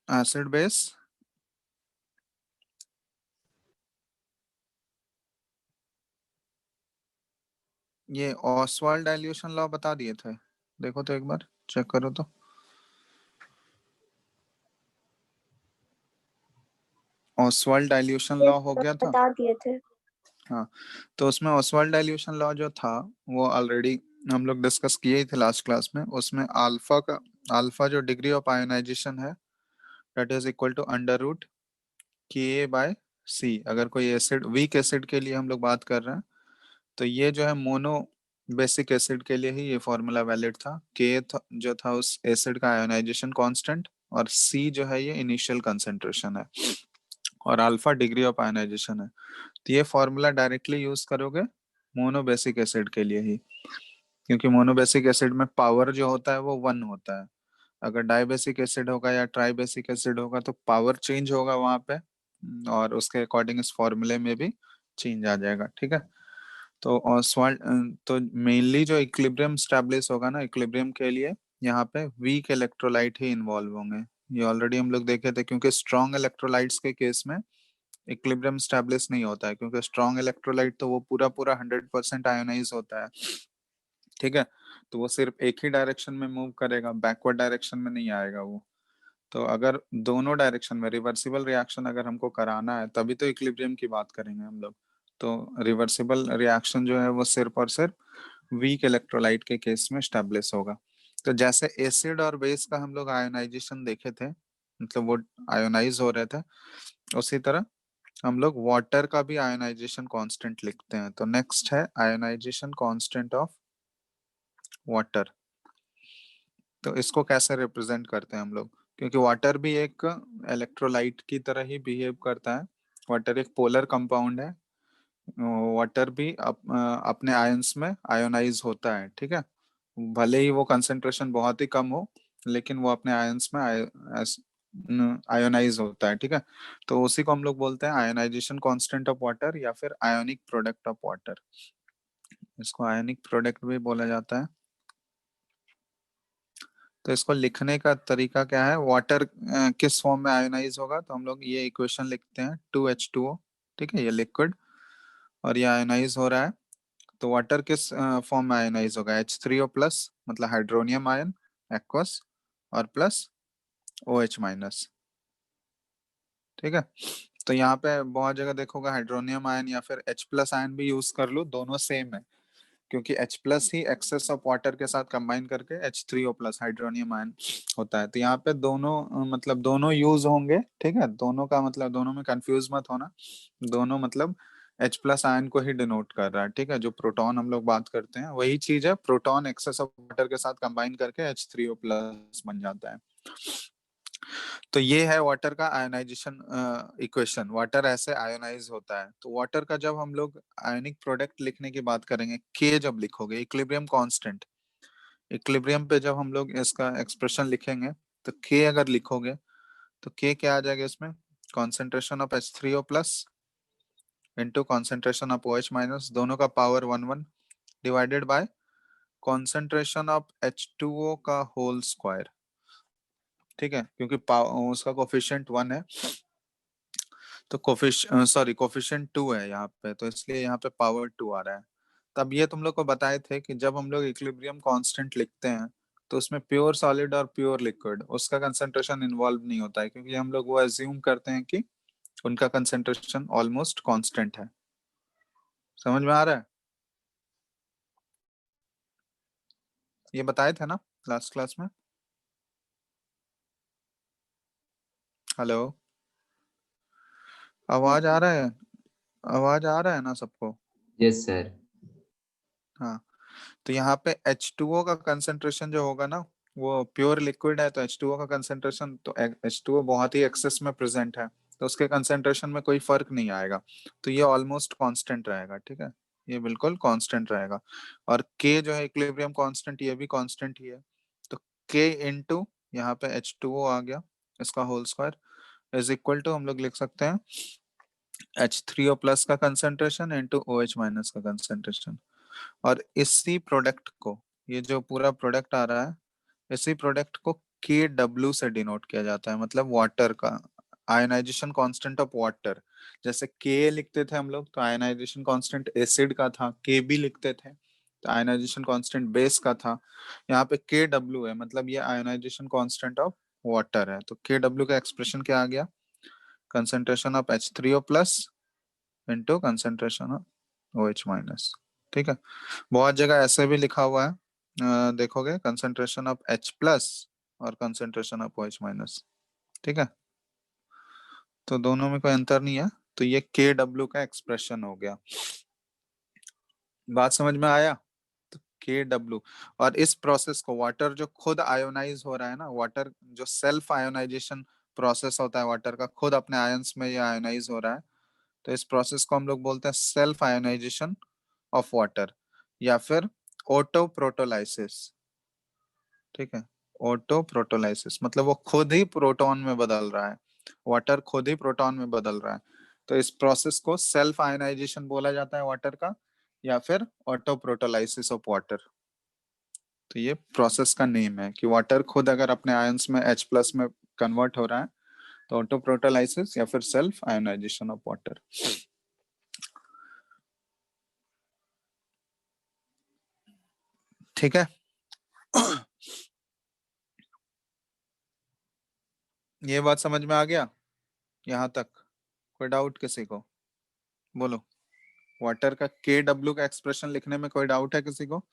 Acid base, ये Oswald dilution law बता दिए थे, देखो तो एक बार चेक करो तो। ऑसवाल्ड डाइल्यूशन लॉ हो गया था। बता दिए थे। हाँ, तो उसमें ऑसवाल्ड डाइल्यूशन लॉ जो था वो ऑलरेडी हम लोग डिस्कस किए ही थे लास्ट क्लास में। उसमें अल्फा जो डिग्री ऑफ आयोनाइजेशन है that is equal to under root K by C. अगर कोई एसिड, वीक एसिड के लिए हम लोग बात कर रहे हैं, तो ये जो है मोनो बेसिक एसिड के लिए ही ये फॉर्मूला वैलिड था। के जो था उस एसिड का आयोनाइजेशन कांस्टेंट, और सी जो है ये इनिशियल कंसेंट्रेशन है, और अल्फा डिग्री ऑफ आयोनाइजेशन है। तो ये फॉर्मूला डायरेक्टली यूज करोगे मोनो बेसिक एसिड के लिए ही, क्योंकि मोनो बेसिक एसिड में पावर जो होता है वो 1 होता है। अगर डाइबेसिक एसिड होगा या ट्राइबेसिक एसिड होगा तो पावर चेंज होगा वहां पे, और उसके अकॉर्डिंग इस फॉर्मूले में भी चेंज आ जाएगा, ठीक है। तो ऑसवाल्ड, तो मेनली जो इक्विलिब्रियम स्टैब्लिश होगा ना, इक्विलिब्रियम के लिए यहाँ पे वीक इलेक्ट्रोलाइट ही इन्वॉल्व होंगे। ये ऑलरेडी हम लोग देखे थे, क्योंकि स्ट्रॉन्ग इलेक्ट्रोलाइट्स के केस में इक्विलिब्रियम स्टैब्लिश नहीं होता है, क्योंकि स्ट्रॉन्ग इलेक्ट्रोलाइट तो वो पूरा पूरा 100% आयोनाइज होता है, ठीक है। तो वो सिर्फ एक ही डायरेक्शन में मूव करेगा, बैकवर्ड डायरेक्शन में नहीं आएगा वो। तो अगर दोनों डायरेक्शन में रिवर्सिबल रिएक्शन अगर हमको कराना है तभी तो इक्विलिब्रियम की बात करेंगे हम लोग। तो रिवर्सिबल रिएक्शन जो है वो सिर्फ और सिर्फ वीक इलेक्ट्रोलाइट के केस में स्टैब्लिश होगा। तो जैसे एसिड और बेस का हम लोग आयोनाइजेशन देखे थे, मतलब वो आयोनाइज हो रहे थे, उसी तरह हम लोग वाटर का भी आयोनाइजेशन कांस्टेंट लिखते हैं। तो नेक्स्ट है आयोनाइजेशन कांस्टेंट ऑफ वाटर। तो इसको कैसे रिप्रेजेंट करते हैं हम लोग, क्योंकि वाटर भी एक इलेक्ट्रोलाइट की तरह ही बिहेव करता है। वाटर एक पोलर कंपाउंड है। वाटर भी अपने आयंस में आयोनाइज होता है, ठीक है। भले ही वो कंसेंट्रेशन बहुत ही कम हो, लेकिन वो अपने आयंस में आयोनाइज होता है, ठीक है। तो उसी को हम लोग बोलते हैं आयोनाइजेशन कांस्टेंट ऑफ वाटर, या फिर आयोनिक प्रोडक्ट ऑफ वाटर। इसको आयोनिक प्रोडक्ट भी बोला जाता है। तो इसको लिखने का तरीका क्या है, वाटर किस फॉर्म में आयोनाइज होगा, तो हम लोग ये इक्वेशन लिखते हैं 2H2O, ठीक है, ये लिक्विड, और ये आयोनाइज हो रहा है। तो वाटर किस फॉर्म में आयोनाइज होगा, H3O प्लस, मतलब हाइड्रोनियम आयन एक्वस, और प्लस OH माइनस, ठीक है। तो यहाँ पे बहुत जगह देखोगे हाइड्रोनियम आयन या फिर H प्लस आयन भी यूज कर लो, दोनों सेम है, क्योंकि H प्लस ही एक्सेस ऑफ वाटर के साथ कंबाइन करके H3O प्लस हाइड्रोनियम आयन होता है। तो यहाँ पे दोनों मतलब दोनों यूज होंगे, ठीक है। दोनों का मतलब, दोनों में कंफ्यूज मत होना, दोनों मतलब H प्लस आयन को ही डिनोट कर रहा है, ठीक है। जो प्रोटॉन हम लोग बात करते हैं वही चीज है, प्रोटॉन एक्सेस ऑफ वाटर के साथ कंबाइन करके H3O प्लस बन जाता है। तो ये है वाटर का आयोनाइजेशन इक्वेशन, वाटर ऐसे आयोनाइज होता है। तो वाटर का जब हम लोग आयोनिक प्रोडक्ट लिखने की बात करेंगे, के जब लिखोगे, इक्विलिब्रियम कांस्टेंट, इक्विलिब्रियम पे जब हम लोग इसका एक्सप्रेशन लिखेंगे, तो के अगर लिखोगे तो के क्या आ जाएगा इसमें, concentration of H3O plus into concentration of OH minus, दोनों का power 1 divided by concentration of H2O का होल स्क्वायर, ठीक है। क्योंकि उसका कोफिशिएंट 1 है, तो कोफिशिएंट 2 है यहाँ पे, तो इसलिए यहाँ पे पावर 2 आ रहा है। तब ये तुम लोग को बताए थे कि जब हम लोग इक्विलिब्रियम कांस्टेंट लिखते हैं तो उसमें प्योर सॉलिड और प्योर लिक्विड उसका कंसंट्रेशन इन्वॉल्व नहीं होता है, क्योंकि हम लोग वो अज्यूम करते हैं कि उनका कंसंट्रेशन ऑलमोस्ट कांस्टेंट है। समझ में आ रहा है, ये बताए थे ना लास्ट क्लास में। हेलो, आवाज आ रहा है, आवाज आ रहा है ना सबको। Yes sir. हाँ, तो यहाँ पे H2O का कंसंट्रेशन जो होगा ना, वो प्योर लिक्विड है, तो H2O का कंसंट्रेशन, तो H2O बहुत ही एक्सेस में प्रेजेंट है, तो उसके कंसंट्रेशन में कोई फर्क नहीं आएगा। तो ये ऑलमोस्ट कांस्टेंट रहेगा, ठीक है, ये बिल्कुल कांस्टेंट रहेगा। और K जो है इक्विलिब्रियम कांस्टेंट, ये भी कांस्टेंट ही है। तो K इंटू यहाँ पे H2O आ गया, इसका whole square is equal to, हम लोग लिख सकते हैं H3O प्लस का कंसंट्रेशन इंटू OH माइनस का कंसंट्रेशन। और इसी प्रोडक्ट को, ये जो पूरा प्रोडक्ट आ रहा है, इसी प्रोडक्ट को KW से डिनोट किया जाता है, मतलब वाटर का आयनाइजेशन कांस्टेंट ऑफ वाटर। जैसे Ka लिखते थे हम लोग तो आयनाइजेशन कांस्टेंट एसिड का था, Kb लिखते थे तो आयनाइजेशन कांस्टेंट बेस का था। यहाँ पे KW है, मतलब ये आयनाइजेशन कांस्टेंट ऑफ वाटर है। तो KW का एक्सप्रेशन क्या आ गया, concentration of H3O plus into concentration of OH minus. ठीक है, बहुत जगह ऐसे भी लिखा हुआ है, देखोगे कंसंट्रेशन ऑफ H प्लस और कंसंट्रेशन ऑफ OH माइनस। ठीक है, तो दोनों में कोई अंतर नहीं है। तो ये KW का एक्सप्रेशन हो गया। बात समझ में आया? तो KW, और इस प्रोसेस को वाटर जो खुद आयोनाइज हो रहा है ना, वाटर जो सेल्फ आयोनाइजेशन प्रोसेस होता है वाटर का, खुद अपने आयंस में ये आयोनाइज हो रहा है, तो इस प्रोसेस को हम लोग बोलते हैं सेल्फ आयोनाइजेशन ऑफ वाटर या फिर ऑटो प्रोटोलाइसिस। ठीक है, ऑटो प्रोटोलाइसिस मतलब वो खुद ही प्रोटॉन में बदल रहा है, वाटर खुद ही प्रोटॉन में बदल रहा है। तो इस प्रोसेस को सेल्फ आयनाइजेशन बोला जाता है वाटर का, या फिर ऑटो प्रोटोलाइसिस ऑफ वाटर। तो ये प्रोसेस का नेम है कि वाटर खुद अगर अपने आयंस में H प्लस में कन्वर्ट हो रहा है तो ऑटो प्रोटोलाइसिस या फिर सेल्फ आयनाइजेशन ऑफ वाटर। ठीक है, ये बात समझ में आ गया यहाँ तक? कोई डाउट किसी को? बोलो, वाटर का KW का एक्सप्रेशन लिखने में कोई डाउट है किसी को?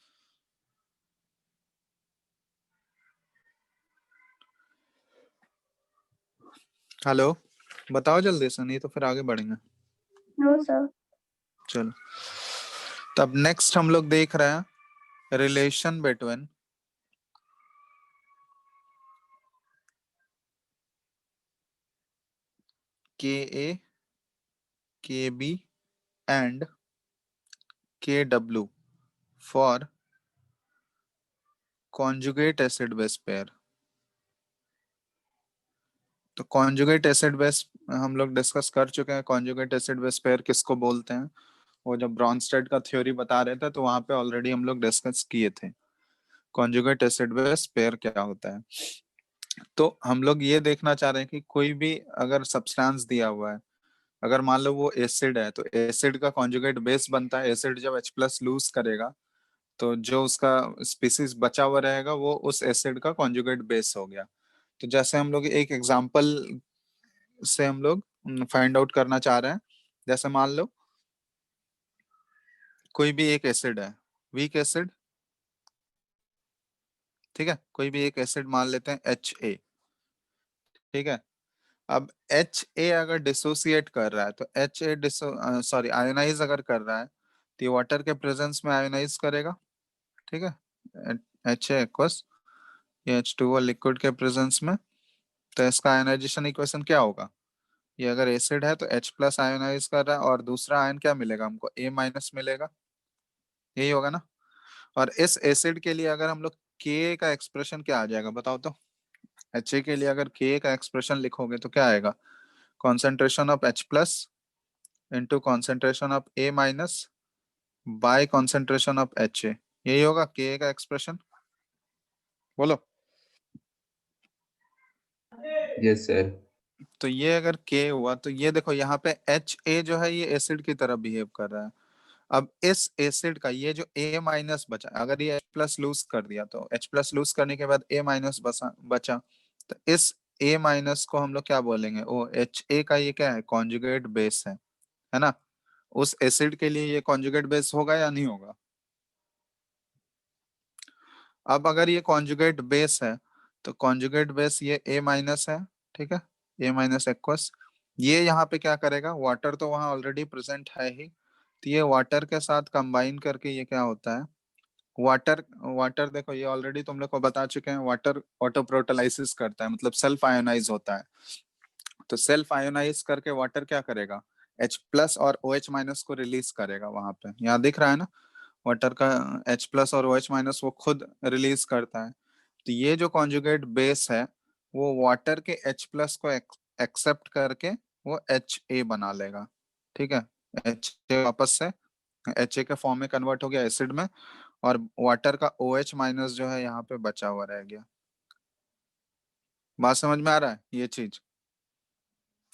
हेलो, बताओ जल्दी से, नहीं तो फिर आगे बढ़ेंगे। No sir. चलो, तब नेक्स्ट हम लोग देख रहे हैं relation between Ka, Kb and KW for conjugate acid base pair. तो कॉन्जुगेट एसिड बेस हम लोग डिस्कस कर चुके हैं, कॉन्जुगेट एसिड बेस पेयर किसको बोलते हैं। वो जब ब्रॉन्स्टेड का थ्योरी बता रहे थे तो वहां पे ऑलरेडी हम लोग डिस्कस किए थे कॉन्जुगेट एसिड बेस पेयर क्या होता है। तो हम लोग ये देखना चाह रहे हैं कि कोई भी अगर सब्सटेंस दिया हुआ है, अगर मान लो वो एसिड है तो एसिड का कॉन्जुगेट बेस बनता है, एसिड जब H प्लस लूज करेगा तो जो उसका स्पीसीज बचा हुआ रहेगा वो उस एसिड का कॉन्जुगेट बेस हो गया। तो जैसे हम लोग एक एग्जांपल से हम लोग फाइंड आउट करना चाह रहे हैं। जैसे मान लो कोई भी एक एसिड है, वीक एसिड, ठीक है, कोई भी एक एसिड मान लेते हैं HA। ठीक है, अब HA अगर डिसोसिएट कर रहा है तो HA सॉरी आयोनाइज अगर कर रहा है तो ये वाटर के प्रेजेंस में आयोनाइज करेगा। ठीक है, HA एक्वस, ये H2O लिक्विड के प्रेजेंस में। तो इसका आयोनाइजेशन इक्वेशन क्या होगा, ये अगर एसिड है तो H प्लस आयोनाइज कर रहा है और दूसरा आयन क्या मिलेगा हमको, A माइनस मिलेगा, यही होगा ना। और इस एसिड के लिए अगर हम लोग Ka का एक्सप्रेशन क्या आ जाएगा बताओ तो। HA के लिए अगर Ka का एक्सप्रेशन लिखोगे तो क्या आएगा, concentration of H plus into concentration of A minus bye concentration of HA, यही होगा Ka का एक्सप्रेशन। बोलो। Yes sir. तो ये अगर K हुआ तो ये देखो यहाँ पे HA जो है ये एसिड की तरह बिहेव कर रहा है। अब इस एसिड का ये जो A माइनस बचा, अगर ये H प्लस लूज कर दिया तो H प्लस लूज करने के बाद A माइनस बचा, तो इस A माइनस को हम लोग क्या बोलेंगे, ओ HA का ये क्या है, कॉन्जुगेट बेस है ना। उस एसिड के लिए ये कॉन्जुगेट बेस होगा या नहीं होगा। अब अगर ये कॉन्जुगेट बेस है तो कॉन्जुगेट बेस ये A माइनस है, ठीक है, A माइनस एक्वस, ये यहाँ पे क्या करेगा, वाटर तो वहां ऑलरेडी प्रेजेंट है ही, तो ये वाटर के साथ कंबाइन करके ये क्या होता है, वाटर वाटर देखो ये ऑलरेडी तुम लोग को बता चुके हैं, वाटर ऑटो प्रोटोलाइसिस करता है मतलब सेल्फ आयोनाइज होता है। तो सेल्फ आयोनाइज करके वाटर क्या करेगा, H प्लस और OH माइनस को रिलीज करेगा वहां पे, यहाँ दिख रहा है ना, वाटर का H प्लस और OH माइनस वो खुद रिलीज करता है। तो ये जो कॉन्जुगेट बेस है वो वाटर के H प्लस को एक्सेप्ट करके वो HA बना लेगा। ठीक है, HA वापस से HA के फॉर्म में कन्वर्ट हो गया एसिड में, और वाटर का OH माइनस जो है यहाँ पे बचा हुआ रह गया। बात समझ में आ रहा है ये चीज?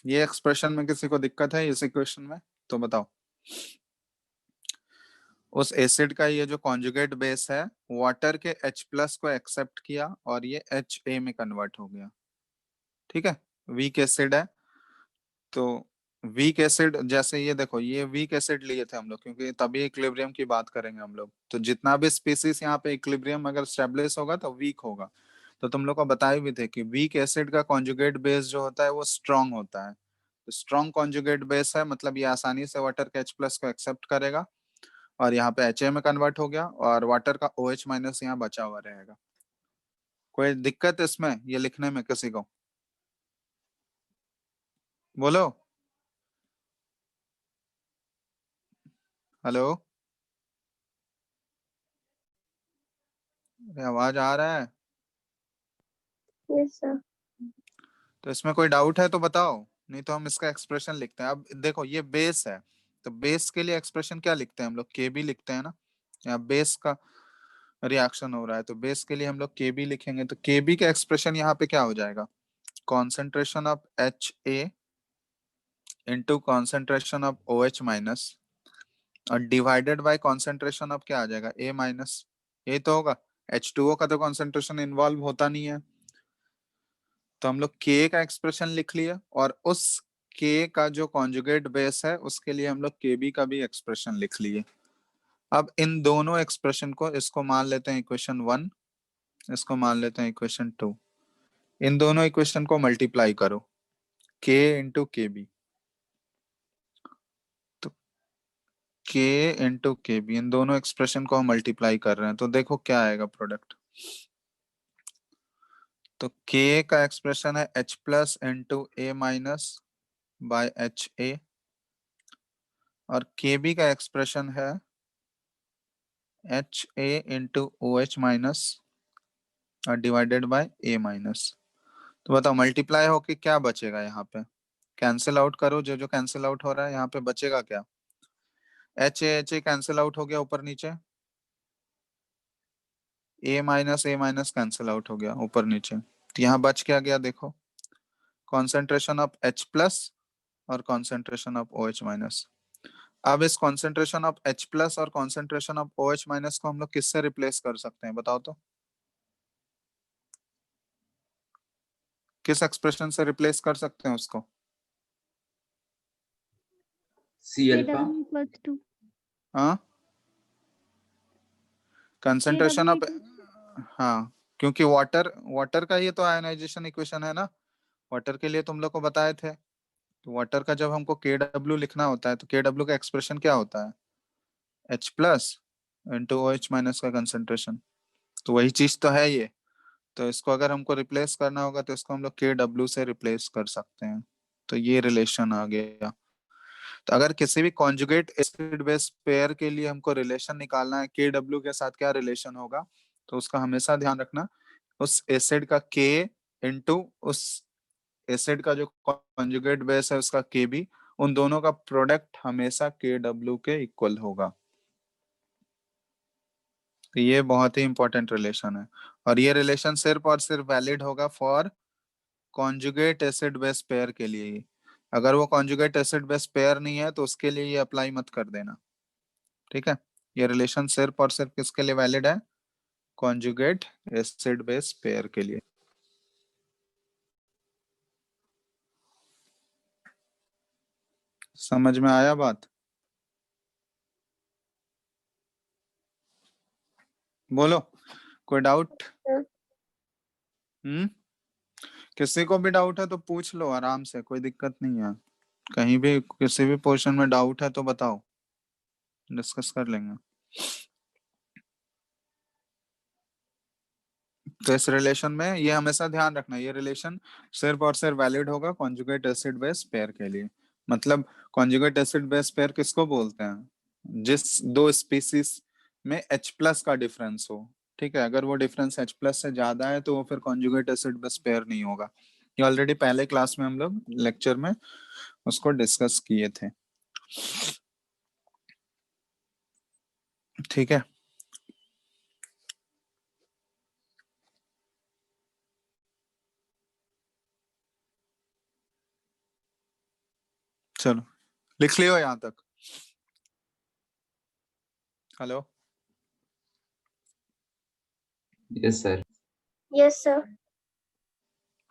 ये एक्सप्रेशन में किसी को दिक्कत है इस इक्वेशन में तो बताओ। उस एसिड का ये जो कॉन्जुगेट बेस है वाटर के H प्लस को एक्सेप्ट किया और ये HA में कन्वर्ट हो गया। ठीक है, वीक एसिड है तो वीक एसिड, जैसे ये देखो ये वीक एसिड लिए थे हम लोग क्योंकि तभी इक्विलिब्रियम की बात करेंगे हम लोग। तो जितना भी स्पीसीज यहाँ पे इक्विलिब्रियम अगर स्टेब्लिश होगा तो वीक होगा। तो तुम लोग को बताए भी थे कि वीक एसिड का कॉन्जुगेट बेस जो होता है वो स्ट्रांग होता है। तो स्ट्रांग कॉन्जुगेट बेस है मतलब ये आसानी से वाटर के H प्लस को एक्सेप्ट करेगा और यहाँ पे HA में कन्वर्ट हो गया और वाटर का OH माइनस यहाँ बचा हुआ रहेगा। कोई दिक्कत इसमें ये लिखने में किसी को? बोलो। हेलो, अरे आवाज आ रहा है? Yes sir. तो इसमें कोई डाउट है तो बताओ, नहीं तो हम इसका एक्सप्रेशन लिखते हैं। अब देखो ये बेस है तो बेस के लिए एक्सप्रेशन क्या लिखते हैं हम लोग? KB लिखते हैं ना। यहाँ बेस का रिएक्शन हो रहा है तो बेस के लिए हम लोग KB लिखेंगे। तो KB का एक्सप्रेशन यहाँ पे क्या हो जाएगा? Concentration of HA into concentration of OH minus और डिवाइडेड बाय कॉन्सेंट्रेशन ऑफ क्या आ जाएगा? A minus. यही तो होगा। H2O का तो कॉन्सेंट्रेशन इन्वॉल्व होता नहीं है तो हम लोग K का एक्सप्रेशन लिख लिया और उस K का जो कॉन्जुगेट बेस है उसके लिए हम लोग KB का भी एक्सप्रेशन लिख लिए। अब इन दोनों एक्सप्रेशन को, इसको मान लेते हैं इक्वेशन 1, इसको मान लेते हैं इक्वेशन 2। इन दोनों इक्वेशन को मल्टीप्लाई करो K इंटू KB। तो K इंटू KB इन दोनों एक्सप्रेशन को हम मल्टीप्लाई कर रहे हैं तो देखो क्या आएगा प्रोडक्ट। तो K का एक्सप्रेशन है H plus into A minus by HA और KB का एक्सप्रेशन है HA इंटू OH माइनस और डिवाइडेड बाय A माइनस। तो बताओ मल्टीप्लाई होके क्या बचेगा यहाँ पे? कैंसिल आउट करो, जो जो कैंसिल आउट हो रहा है यहाँ पे बचेगा क्या? HA कैंसिल आउट हो गया ऊपर नीचे, A माइनस कैंसिल आउट हो गया ऊपर नीचे। तो यहाँ बच क्या गया देखो, कॉन्सेंट्रेशन ऑफ H प्लस और कॉन्सेंट्रेशन ऑफ OH माइनस। अब इस कॉन्सेंट्रेशन ऑफ H प्लस और कॉन्सेंट्रेशन ऑफ OH माइनस को हम लोग किससे रिप्लेस कर सकते हैं बताओ तो? किस एक्सप्रेशन से रिप्लेस कर सकते हैं उसको? C alpha. KW equals to हाँ, कंसंट्रेशन ऑफ, KW हाँ क्योंकि वाटर वाटर का ही तो आयनाइजेशन इक्वेशन है ना। वाटर के लिए तुम लोग को बताए थे। तो वाटर का जब हमको KW लिखना होता है तो KW का एक्सप्रेशन क्या होता है? H plus into OH minus का कंसंट्रेशन। तो वही चीज तो है ये। तो इसको अगर हमको रिप्लेस करना होगा तो इसको हम लोग KW से रिप्लेस कर सकते हैं। तो ये रिलेशन आ गया। तो अगर किसी भी कॉन्जुगेट एसिड बेस पेयर के लिए हमको रिलेशन निकालना है KW के साथ क्या रिलेशन होगा, तो उसका हमेशा ध्यान रखना उस एसिड का K इंटू उस एसिड का जो कॉन्जुगेट बेस है उसका KB, उन दोनों का प्रोडक्ट हमेशा KW के इक्वल होगा। तो ये बहुत ही इंपॉर्टेंट रिलेशन है और ये रिलेशन सिर्फ और सिर्फ वैलिड होगा for conjugate acid base pair के लिए ही। अगर वो कॉन्जुगेट एसिड बेस पेयर नहीं है तो उसके लिए ये अप्लाई मत कर देना। ठीक है, ये रिलेशन सिर्फ और सिर्फ किसके लिए वैलिड है? कॉन्जुगेट एसिड बेस पेयर के लिए। समझ में आया बात? बोलो, कोई डाउट? हम्म, किसी को भी डाउट है तो पूछ लो आराम से, कोई दिक्कत नहीं है। कहीं भी किसी भी पोर्शन में डाउट है तो बताओ, डिस्कस कर लेंगे। तो इस रिलेशन में ये हमेशा ध्यान रखना, ये रिलेशन सिर्फ और सिर्फ वैलिड होगा कॉन्जुगेट एसिड बेस पेयर के लिए। मतलब कॉन्जुगेट एसिड बेस पेयर किसको बोलते हैं? जिस दो स्पीसीज में H प्लस का डिफरेंस हो। ठीक है, अगर वो डिफरेंस H प्लस से ज्यादा है तो वो फिर कॉन्जुगेट एसिड बेस पेयर नहीं होगा। ये ऑलरेडी पहले क्लास में हम लोग लेक्चर में उसको डिस्कस किए थे। ठीक है, चलो लिख लियो यहाँ तक। Hello, yes sir. Yes sir.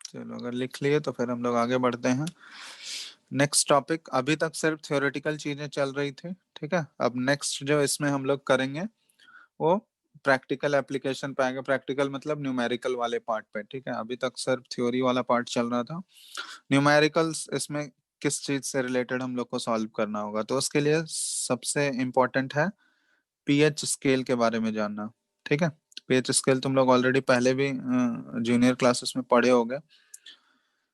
चलो अगर लिख लिए तो फिर हम लोग आगे बढ़ते हैं। नेक्स्ट टॉपिक, अभी तक सिर्फ थ्योरेटिकल चीजें चल रही थी, ठीक है। अब नेक्स्ट जो इसमें हम लोग करेंगे वो प्रैक्टिकल एप्लीकेशन पे आएंगे। प्रैक्टिकल मतलब न्यूमेरिकल वाले पार्ट पे, ठीक है। अभी तक सिर्फ थ्योरी वाला पार्ट चल रहा था। न्यूमेरिकल्स इसमें किस चीज से रिलेटेड हम लोग को सॉल्व करना होगा, तो उसके लिए सबसे इम्पोर्टेंट है पीएच स्केल के बारे में जानना, ठीक है। पीएच स्केल तुम लोग ऑलरेडी पहले भी जूनियर क्लासेस में पढ़े होंगे।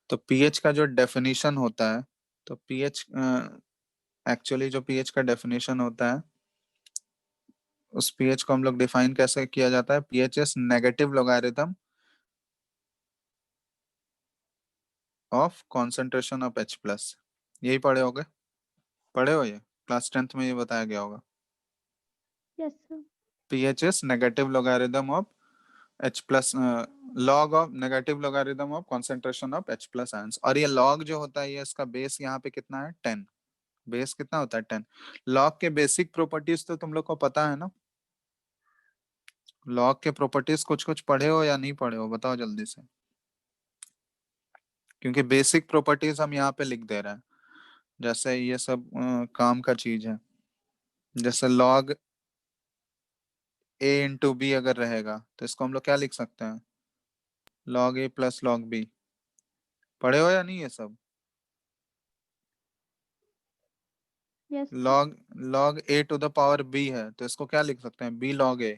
तो पीएच का जो डेफिनेशन होता है, तो पीएच एक्चुअली जो पीएच का डेफिनेशन होता है, उस पीएच को हम लोग डिफाइन कैसे किया जाता है, pH is negative logarithm of concentration of H plus. यही पढ़े होगे, पढ़े हो, ये क्लास 10th में ये बताया गया होगा। Yes sir. PH is negative logarithm of H plus, log of negative logarithm of concentration of H plus ions. और ये लॉग जो होता है, ये इसका बेस यहाँ पे कितना है, 10। बेस कितना होता है, 10। लॉग के बेसिक प्रॉपर्टीज तो तुम लोग को पता है ना। लॉग के प्रॉपर्टीज कुछ कुछ पढ़े हो या नहीं पढ़े हो, बताओ जल्दी से, क्योंकि बेसिक प्रॉपर्टीज हम यहाँ पे लिख दे रहे हैं। जैसे ये सब काम का चीज है। जैसे लॉग a इंटू बी अगर रहेगा तो इसको हम लोग क्या लिख सकते हैं, log a plus log B. पढ़े हो या नहीं ये सब। Yes sir. Log log a to the power b है, तो इसको क्या लिख सकते हैं, b log a।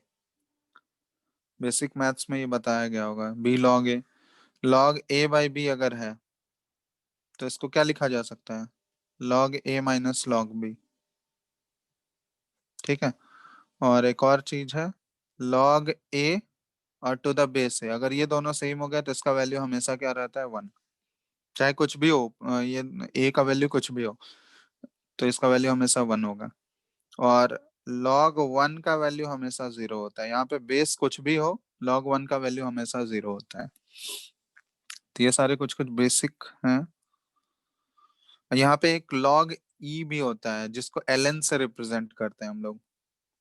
Basic maths में ये बताया गया होगा, b log a। log a by b अगर है तो इसको क्या लिखा जा सकता है, log a minus log b, ठीक है। और एक और चीज है, log a और टू द बेस है, अगर ये दोनों सेम हो गया तो इसका वैल्यू हमेशा क्या रहता है, 1। चाहे कुछ भी हो, ये a का वैल्यू कुछ भी हो, तो इसका वैल्यू हमेशा 1 होगा। और log 1 का वैल्यू हमेशा 0 होता है। यहाँ पे बेस कुछ भी हो, log 1 का वैल्यू हमेशा 0 होता है। तो ये सारे कुछ कुछ बेसिक हैं। यहाँ पे एक log e भी होता है, जिसको ln से रिप्रेजेंट करते हैं हम लोग।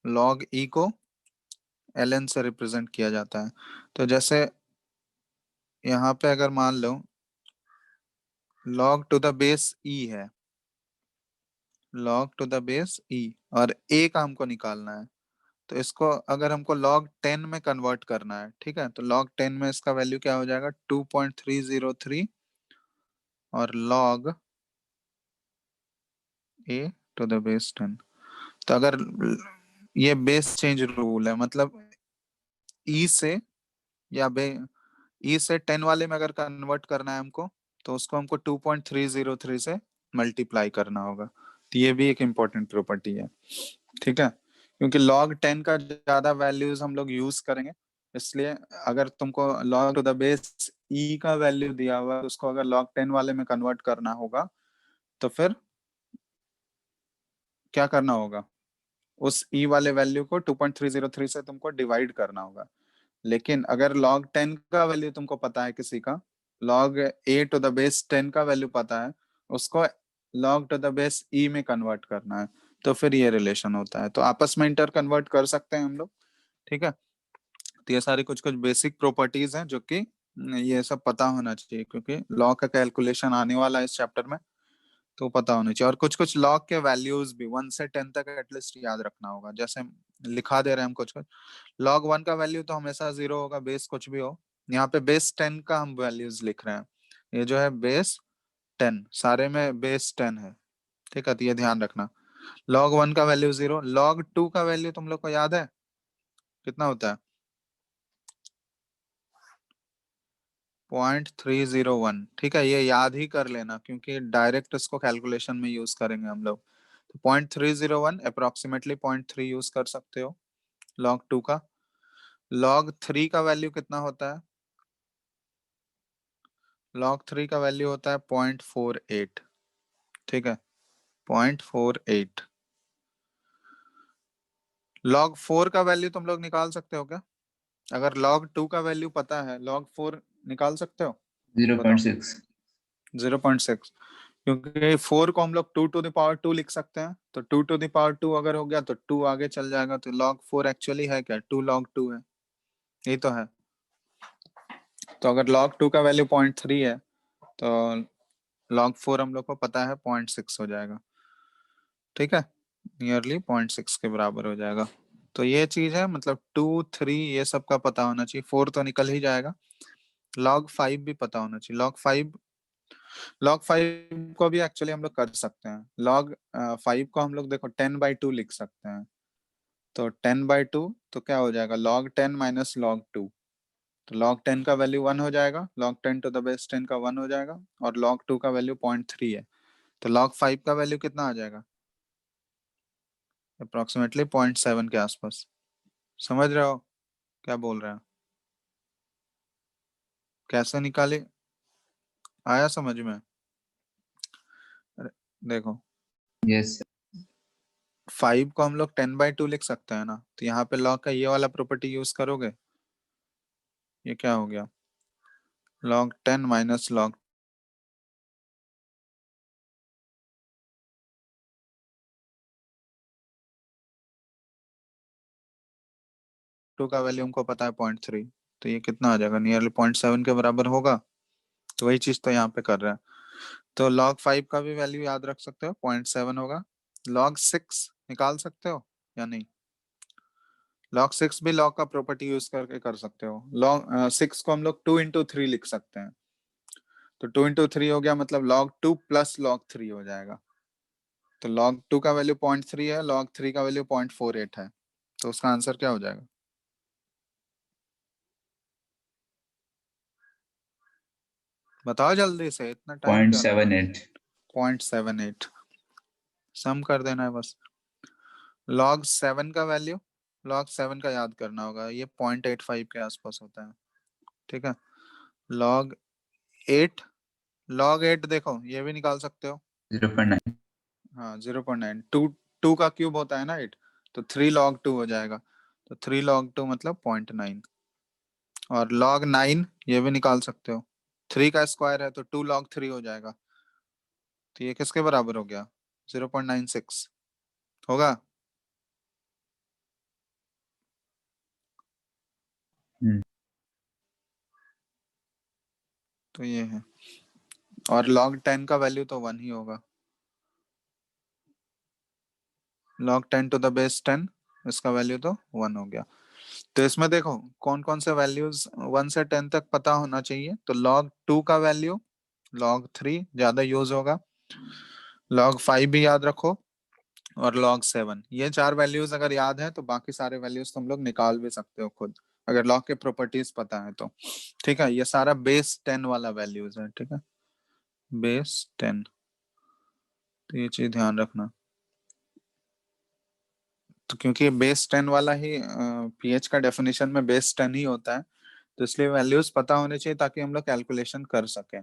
log e को ln से रिप्रेजेंट किया जाता है। तो जैसे यहाँ पे अगर मान लो log to the base e है, log to the base e, और a का हमको निकालना है, तो इसको अगर हमको log 10 में कन्वर्ट करना है, ठीक है, तो log 10 में इसका वैल्यू क्या हो जाएगा, 2.303, और log a to the base 10। तो अगर ये बेस चेंज रूल है, मतलब e से या e से 10 वाले में अगर कन्वर्ट करना है हमको, तो उसको हमको 2.303 से मल्टीप्लाई करना होगा। तो ये भी एक इम्पोर्टेंट प्रॉपर्टी है, ठीक है। क्योंकि log 10 का ज्यादा वैल्यूज हम लोग यूज करेंगे, इसलिए अगर तुमको log to the base e का वैल्यू दिया हुआ है, उसको अगर log 10 वाले में कन्वर्ट करना होगा, तो फिर क्या करना होगा, उस e वाले वैल्यू को 2.303 से तुमको डिवाइड करना होगा। लेकिन अगर log 10 का वैल्यू तुमको पता है किसी का, log a to the base 10 का वैल्यू पता है, उसको log to the base e में कन्वर्ट करना है, तो फिर ये रिलेशन होता है। तो आपस में इंटर कन्वर्ट कर सकते हैं हम लोग, ठीक है। तो ये सारी कुछ कुछ बेसिक प्रॉपर्टीज हैं जो कि ये सब पता होना चाहिए, क्योंकि लॉ का कैलकुलेशन आने वाला है इस चैप्टर में, तो पता होना चाहिए। और कुछ कुछ लॉ के वैल्यूज भी 1 से 10 तक एटलीस्ट याद रखना होगा। जैसे लिखा दे रहे हैं हम कुछ कुछ, log 1 का वैल्यू तो हमेशा 0 होगा, बेस कुछ भी हो। यहाँ पे बेस 10 का हम वैल्यूज लिख रहे हैं, ये जो है बेस 10, सारे में बेस 10 है, ठीक है। तो ये ध्यान रखना, log 1 का वैल्यू 0, log 2 का वैल्यू तुम लोग को याद है कितना होता है, 0.301, ठीक है। ये याद ही कर लेना, क्योंकि डायरेक्ट इसको कैलकुलेशन में यूज करेंगे हम लोग। तो 0.301 अप्रोक्सीमेटली 0.3 यूज कर सकते हो log 2 का। log 3 का वैल्यू कितना होता है, log 3 का वैल्यू होता है 0.48, ठीक है, 0.48। log 4 का वैल्यू तुम लोग निकाल सकते हो क्या, अगर log 2 का वैल्यू पता है, log 4 निकाल सकते हो, बताओ। 0.6। 0.6, क्योंकि 4 को हम लोग 2 to the power 2 लिख सकते हैं, तो 2 to the power 2 अगर हो गया तो 2 आगे चल जाएगा, तो log 4 एक्चुअली है क्या, 2 log 2 है, यही तो है। तो अगर log 2 का वैल्यू 0.3 है तो log 4 हम लोग को पता है 0.6 हो जाएगा, ठीक है, नियरली 0.6 के बराबर हो जाएगा। तो ये चीज है, मतलब 2, 3 ये सब का पता होना चाहिए, 4 तो निकल ही जाएगा। log 5 भी पता होना चाहिए, log 5 को भी एक्चुअली हम लोग कर सकते हैं। log 5 को हम लोग देखो 10/2 लिख सकते हैं, तो 10/2 तो क्या हो जाएगा, log 10 माइनस log 2, तो log 10 का वैल्यू 1 हो जाएगा, log 10 टू द बेस 10 का 1 हो जाएगा, और log 2 का वैल्यू 0.3 है, तो log 5 का वैल्यू कितना आ जाएगा, अप्रोक्सीमेटली 0.7 के आसपास। समझ रहे हो क्या बोल रहे हैं, कैसे निकाले, आया समझ में? अरे, देखो यस 5 को हम लोग 10/2 लिख सकते हैं ना, तो यहाँ पे log का ये वाला प्रॉपर्टी यूज करोगे, ये क्या हो गया, log 10 माइनस log 2 का वैल्यू हमको पता है 0.3, तो ये कितना आ जाएगा, नियरली 0.7 के बराबर होगा, तो वही चीज तो यहाँ पे कर रहे हैं। तो log 5 का भी वैल्यू याद रख सकते हो, 0.7 होगा। log 6 निकाल सकते हो या नहीं, log 6 भी log का प्रॉपर्टी यूज करके कर सकते हो। log 6 को हम लोग 2 into 3 लिख सकते हैं, तो 2 into 3 हो गया, मतलब log 2 प्लस log 3 हो जाएगा, तो log 2 का वैल्यू 0.3 है, log 3 का वैल्यू 0.48 है, तो उसका आंसर क्या हो जाएगा, बताओ जल्दी से, इतना टाइम क्यों लगा, 0.78 0.78, सम कर देना है बस। log 7 का वैल्यू, log 7 का याद करना होगा, ये 0.85 के आसपास होता है, ठीक है। log 8, log 8 देखो ये भी निकाल सकते हो, 0.9 हाँ 0.9, 2 का क्यूब होता है ना 8, तो 3 log 2 हो जाएगा, तो 3 log 2 मतलब 0.9, और log 9 ये भी निकाल सकते हो, 3 का स्क्वायर है तो 2 log 3 हो जाएगा, तो ये किसके बराबर हो गया, 0.96 होगा। तो ये है, और log 10 का वैल्यू तो 1 ही होगा, log 10 टू द बेस 10, इसका वैल्यू तो 1 हो गया। तो इसमें देखो कौन कौन से वैल्यूज 1 से 10 तक पता होना चाहिए, तो log 2 का वैल्यू, log 3 ज्यादा यूज होगा, log 5 भी याद रखो, और log 7, ये 4 वैल्यूज अगर याद है तो बाकी सारे वैल्यूज तुम लोग निकाल भी सकते हो खुद, अगर log के प्रॉपर्टीज पता है तो, ठीक है। ये सारा बेस 10 वाला वैल्यूज है, ठीक है, बेस 10, तो ये चीज ध्यान रखना। तो क्योंकि बेस 10 वाला ही पीएच का डेफिनेशन में बेस 10 ही होता है, तो इसलिए वैल्यूज पता होने चाहिए ताकि हम लोग कैलकुलेशन कर सकें,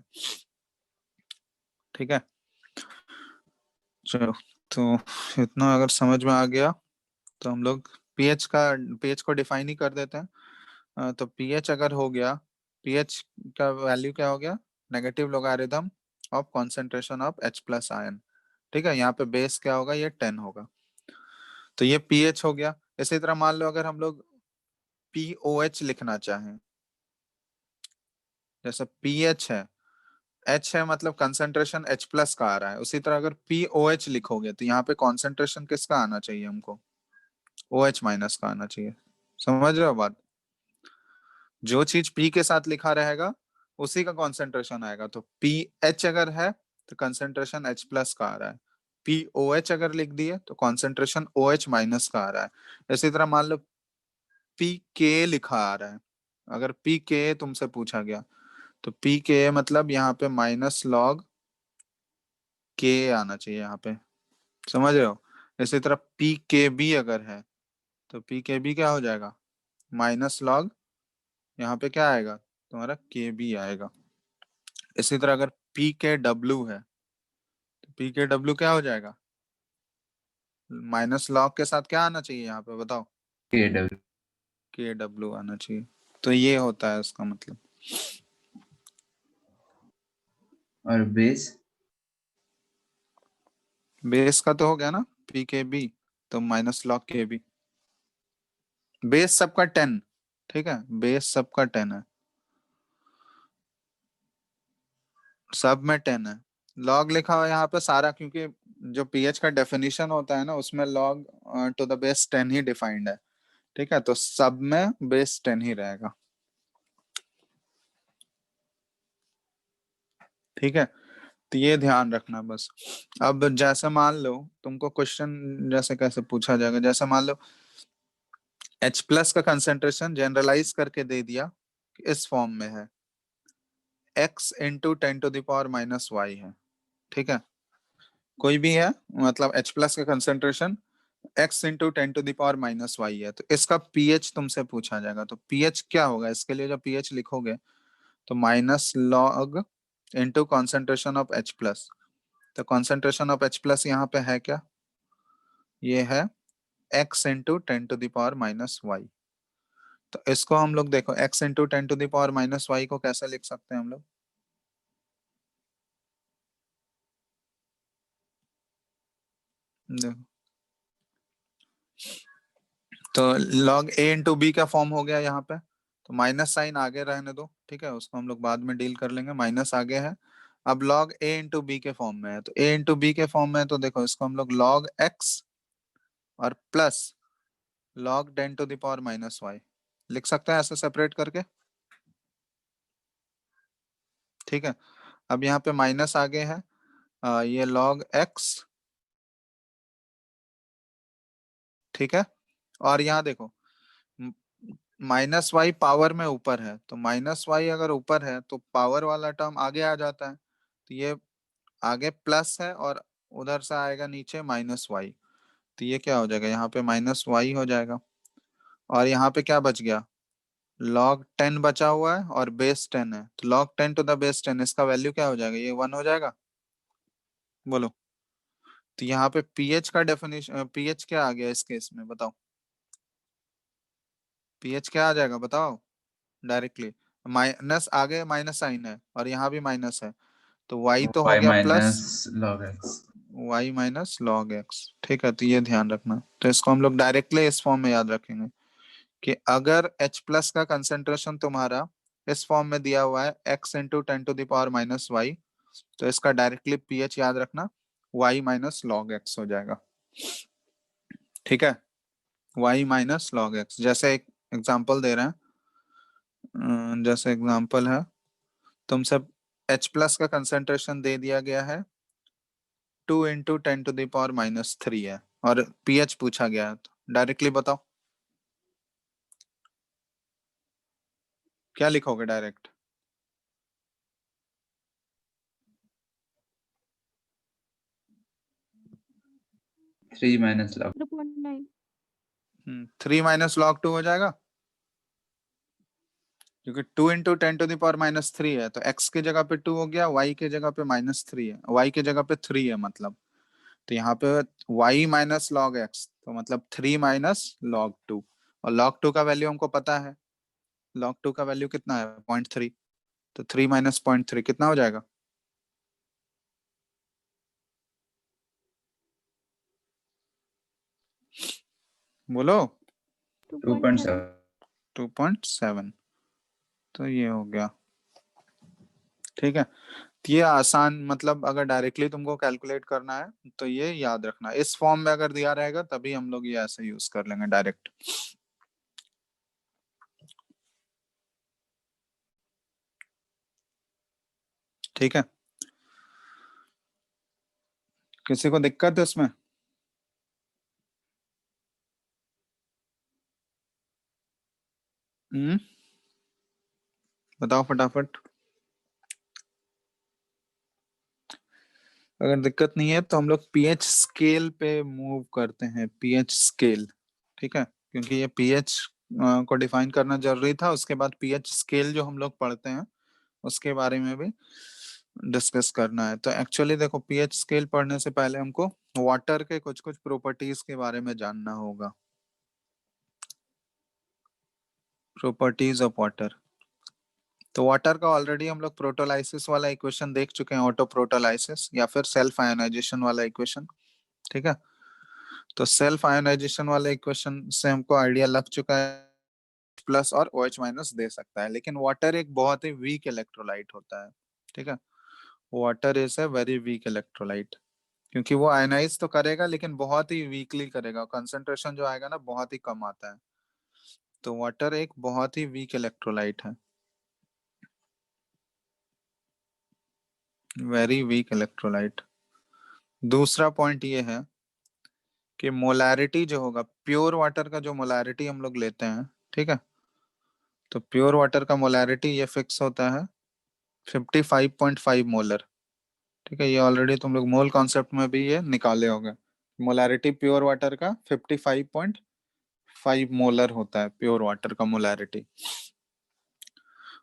ठीक है। चलो, तो इतना अगर समझ में आ गया तो हम लोग पीएच को डिफाइन ही कर देते हैं। तो पीएच अगर हो गया, पीएच का वैल्यू क्या हो गया, negative logarithm of concentration of H plus ion, ठीक है। यहाँ पे बेस क्या होगा, ये 10 होगा, तो ये पीएच हो गया। इसी तरह मान लो अगर हम लोग पीओएच लिखना चाहें, जैसे पीएच है, एच है मतलब कंसंट्रेशन एच प्लस का आ रहा है, उसी तरह अगर पीओएच लिखोगे तो यहाँ पे कॉन्सेंट्रेशन किसका आना चाहिए हमको, ओ एच माइनस का आना चाहिए। समझ रहे हो बात, जो चीज पी के साथ लिखा रहेगा उसी का कॉन्सेंट्रेशन आएगा, तो पी एच अगर है तो कंसेंट्रेशन एच प्लस का आ रहा है, पी ओ एच अगर लिख दिए तो कॉन्सेंट्रेशन ओ एच माइनस का आ रहा है। इसी तरह मान लो पी के लिखा आ रहा है, अगर पी के तुमसे पूछा गया तो पी के मतलब यहाँ पे माइनस लॉग के आना चाहिए यहाँ पे, समझ रहे हो। इसी तरह पी के बी अगर है तो पी के बी क्या हो जाएगा, माइनस लॉग, यहाँ पे क्या आएगा तुम्हारा के बी आएगा। इसी तरह अगर पी के डब्ल्यू है तो पी के डब्ल्यू क्या हो जाएगा, माइनस लॉग के साथ क्या आना चाहिए यहाँ पे बताओ, KW के डब्ल्यू आना चाहिए। तो ये होता है इसका मतलब। और बेस बेस का तो हो गया ना पी के बी, तो माइनस लॉग के बी। बेस सबका 10, ठीक है, बेस सबका 10 है, सब में 10 है। लॉग लिखा हुआ है यहाँ पे सारा, क्योंकि जो पीएच का डेफिनेशन होता है ना उसमें log to the base 10 he defined है, ठीक है, तो सब में बेस 10 ही रहेगा, ठीक है, तो ये ध्यान रखना बस। अब जैसे मान लो तुमको क्वेश्चन जैसे कैसे पूछा जाएगा, जैसे मान लो H प्लस का कंसेंट्रेशन जनरलाइज करके दे दिया कि इस फॉर्म में है, x इंटू 10⁻⁻y है, ठीक है, कोई भी है, मतलब H प्लस का कंसेंट्रेशन x इंटू 10⁻⁻y है, तो इसका pH तुमसे पूछा जाएगा, तो pH क्या होगा, इसके लिए जो pH लिखोगे तो minus log into concentration of H plus, तो कॉन्सेंट्रेशन ऑफ H प्लस यहाँ पे है क्या, ये है x इंटू 10⁻⁻y, तो इसको हम लोग देखो x इंटू 10⁻⁻y को कैसे लिख सकते हैं हम लोग, देखो तो log a इंटू बी का फॉर्म हो गया यहाँ पे, तो माइनस साइन आगे रहने दो, ठीक है, उसको हम लोग बाद में डील कर लेंगे, माइनस आगे है। अब log a इंटू बी के फॉर्म में है, तो a इंटू बी के फॉर्म में है, तो देखो इसको हम लोग log x और प्लस log 10⁻⁻y लिख सकते हैं ऐसे सेपरेट करके, ठीक है। अब यहाँ पे माइनस आगे है, ये log x, ठीक है, और यहाँ देखो माइनस वाई पावर में ऊपर है, तो माइनस वाई अगर ऊपर है तो पावर वाला टर्म आगे आ जाता है, तो ये आगे प्लस है और उधर से आएगा नीचे माइनस वाई, तो ये क्या हो जाएगा, यहाँ पे माइनस वाई हो जाएगा, और यहाँ पे क्या बच गया, log 10 बचा हुआ है और बेस 10 है, तो log 10 टू द बेस 10 इसका वैल्यू क्या हो जाएगा, ये 1 हो जाएगा, बोलो। तो यहाँ पे पीएच का डेफिनेशन, पीएच क्या आ गया इस केस में बताओ, पीएच क्या आ जाएगा बताओ डायरेक्टली, माइनस आगे माइनस साइन है और यहाँ भी माइनस है, तो y तो हो y गया plus minus log x। y minus log x, ठीक है, तो ये ध्यान रखना, तो इसको हम लोग डायरेक्टली इस फॉर्म में याद रखेंगे कि अगर H प्लस का कंसेंट्रेशन तुम्हारा इस फॉर्म में दिया हुआ है x इंटू 10⁻⁻y, तो इसका डायरेक्टली pH याद रखना y माइनस लॉग एक्स हो जाएगा, ठीक है, y माइनस लॉग एक्स। जैसे एक एग्जांपल दे रहे हैं, जैसे एग्जांपल है तुमसे H प्लस का कंसेंट्रेशन दे दिया गया है 2 इंटू 10⁻⁻3 है और pH पूछा गया है, तो डायरेक्टली बताओ क्या लिखोगे direct, 3 minus log। 0.9। 3 minus log 2 हो जाएगा, क्योंकि 2 इंटू 10⁻⁻3 है, तो x की जगह पे 2 हो गया, y की जगह पे -3 है, y की जगह पे 3 है मतलब, तो यहाँ पे y माइनस लॉग एक्स, तो मतलब 3 माइनस लॉग 2, और लॉग 2 का वैल्यू हमको पता है, लॉग 2 का वैल्यू कितना है 0.3, तो 3 माइनस 0.3 कितना हो जाएगा, बोलो 2.7। 2.7, तो ये हो गया, ठीक है, तो ये आसान, मतलब अगर डायरेक्टली तुमको कैलकुलेट करना है तो ये याद रखना, इस फॉर्म में अगर दिया रहेगा तभी हम लोग ये ऐसे यूज कर लेंगे डायरेक्ट, ठीक है, किसी को दिक्कत है इसमें, हम्म, बताओ फटाफट, अगर दिक्कत नहीं है तो हम लोग पीएच स्केल पे मूव करते हैं, पीएच स्केल, ठीक है, क्योंकि ये पीएच को डिफाइन करना जरूरी था, उसके बाद पीएच स्केल जो हम लोग पढ़ते हैं उसके बारे में भी डिस्कस करना है, तो एक्चुअली देखो पीएच स्केल पढ़ने से पहले हमको वाटर के कुछ कुछ प्रॉपर्टीज के बारे में जानना होगा, प्रॉपर्टीज ऑफ वाटर, तो वाटर का ऑलरेडी हम लोग प्रोटोलाइसिस वाला इक्वेशन देख चुके हैं, ऑटो प्रोटोलाइसिस या फिर सेल्फ आयोनाइजेशन वाला इक्वेशन, ठीक है। तो सेल्फ आयोनाइजेशन वाले इक्वेशन से हमको आइडिया लग चुका है, प्लस और OH माइनस दे सकता है, लेकिन वाटर एक बहुत ही वीक इलेक्ट्रोलाइट होता है। ठीक है, water is a very weak electrolyte, क्योंकि वो आयनाइज तो करेगा लेकिन बहुत ही वीकली करेगा, कंसंट्रेशन जो आएगा ना बहुत ही कम आता है। तो वाटर एक बहुत ही वीक इलेक्ट्रोलाइट है, वेरी वीक इलेक्ट्रोलाइट। दूसरा पॉइंट ये है कि मोलैरिटी जो होगा, प्योर वाटर का जो मोलैरिटी हम लोग लेते हैं, ठीक है, तो प्योर वाटर का मोलैरिटी ये फिक्स होता है 55.5 मोलर। ठीक है, ये ऑलरेडी तुम लोग मोल कॉन्सेप्ट में भी ये निकाले होंगे। मोलैरिटी प्योर वाटर का 55.5 मोलर होता है, प्योर वाटर का मोलैरिटी।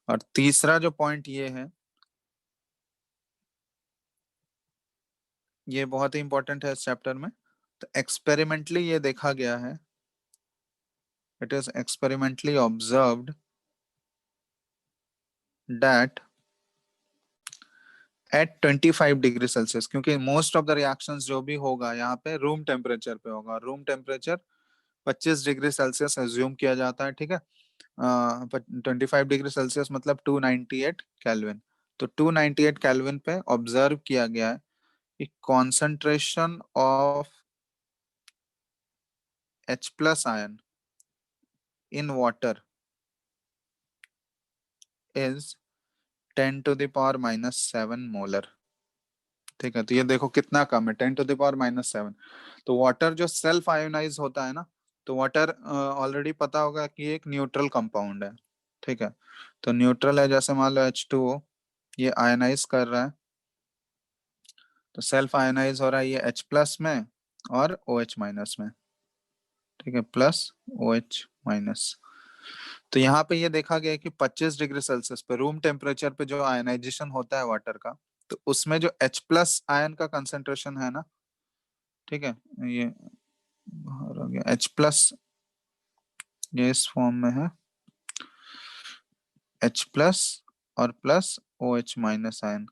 और तीसरा जो पॉइंट ये है, ये बहुत ही इंपॉर्टेंट है इस चैप्टर में। तो एक्सपेरिमेंटली ये देखा गया है, it is experimentally observed that at 25 degree Celsius, क्योंकि मोस्ट ऑफ द रिएक्शंस जो भी होगा यहाँ पे रूम टेम्परेचर पे होगा, room temperature 25 degree Celsius assume किया जाता है। ठीक है, 25 डिग्री सेल्सियस मतलब 298 केल्विन। तो 298 केल्विन पे ऑब्जर्व किया गया है कि concentration of H plus ion in water is 10 to the power -7 molar. ठीक है, तो ये देखो कितना कम है, 10 टू द पावर -7। तो वाटर जो सेल्फ आयोनाइज होता है ना, तो वाटर ऑलरेडी पता होगा कि एक न्यूट्रल कंपाउंड है। ठीक है, तो न्यूट्रल है, जैसे मान लो H2O, ये आयोनाइज कर रहा है, तो सेल्फ आयोनाइज हो रहा है ये H प्लस में और OH माइनस में। ठीक है, प्लस OH माइनस। तो यहाँ पे ये देखा गया है कि 25 डिग्री सेल्सियस पे रूम टेम्परेचर पे जो आयनाइजेशन होता है वाटर का, तो उसमें जो H प्लस आयन का कंसेंट्रेशन है ना, ठीक है, ये बाहर आ गया, H प्लस ये इस फॉर्म में है, H प्लस और प्लस OH माइनस आयन।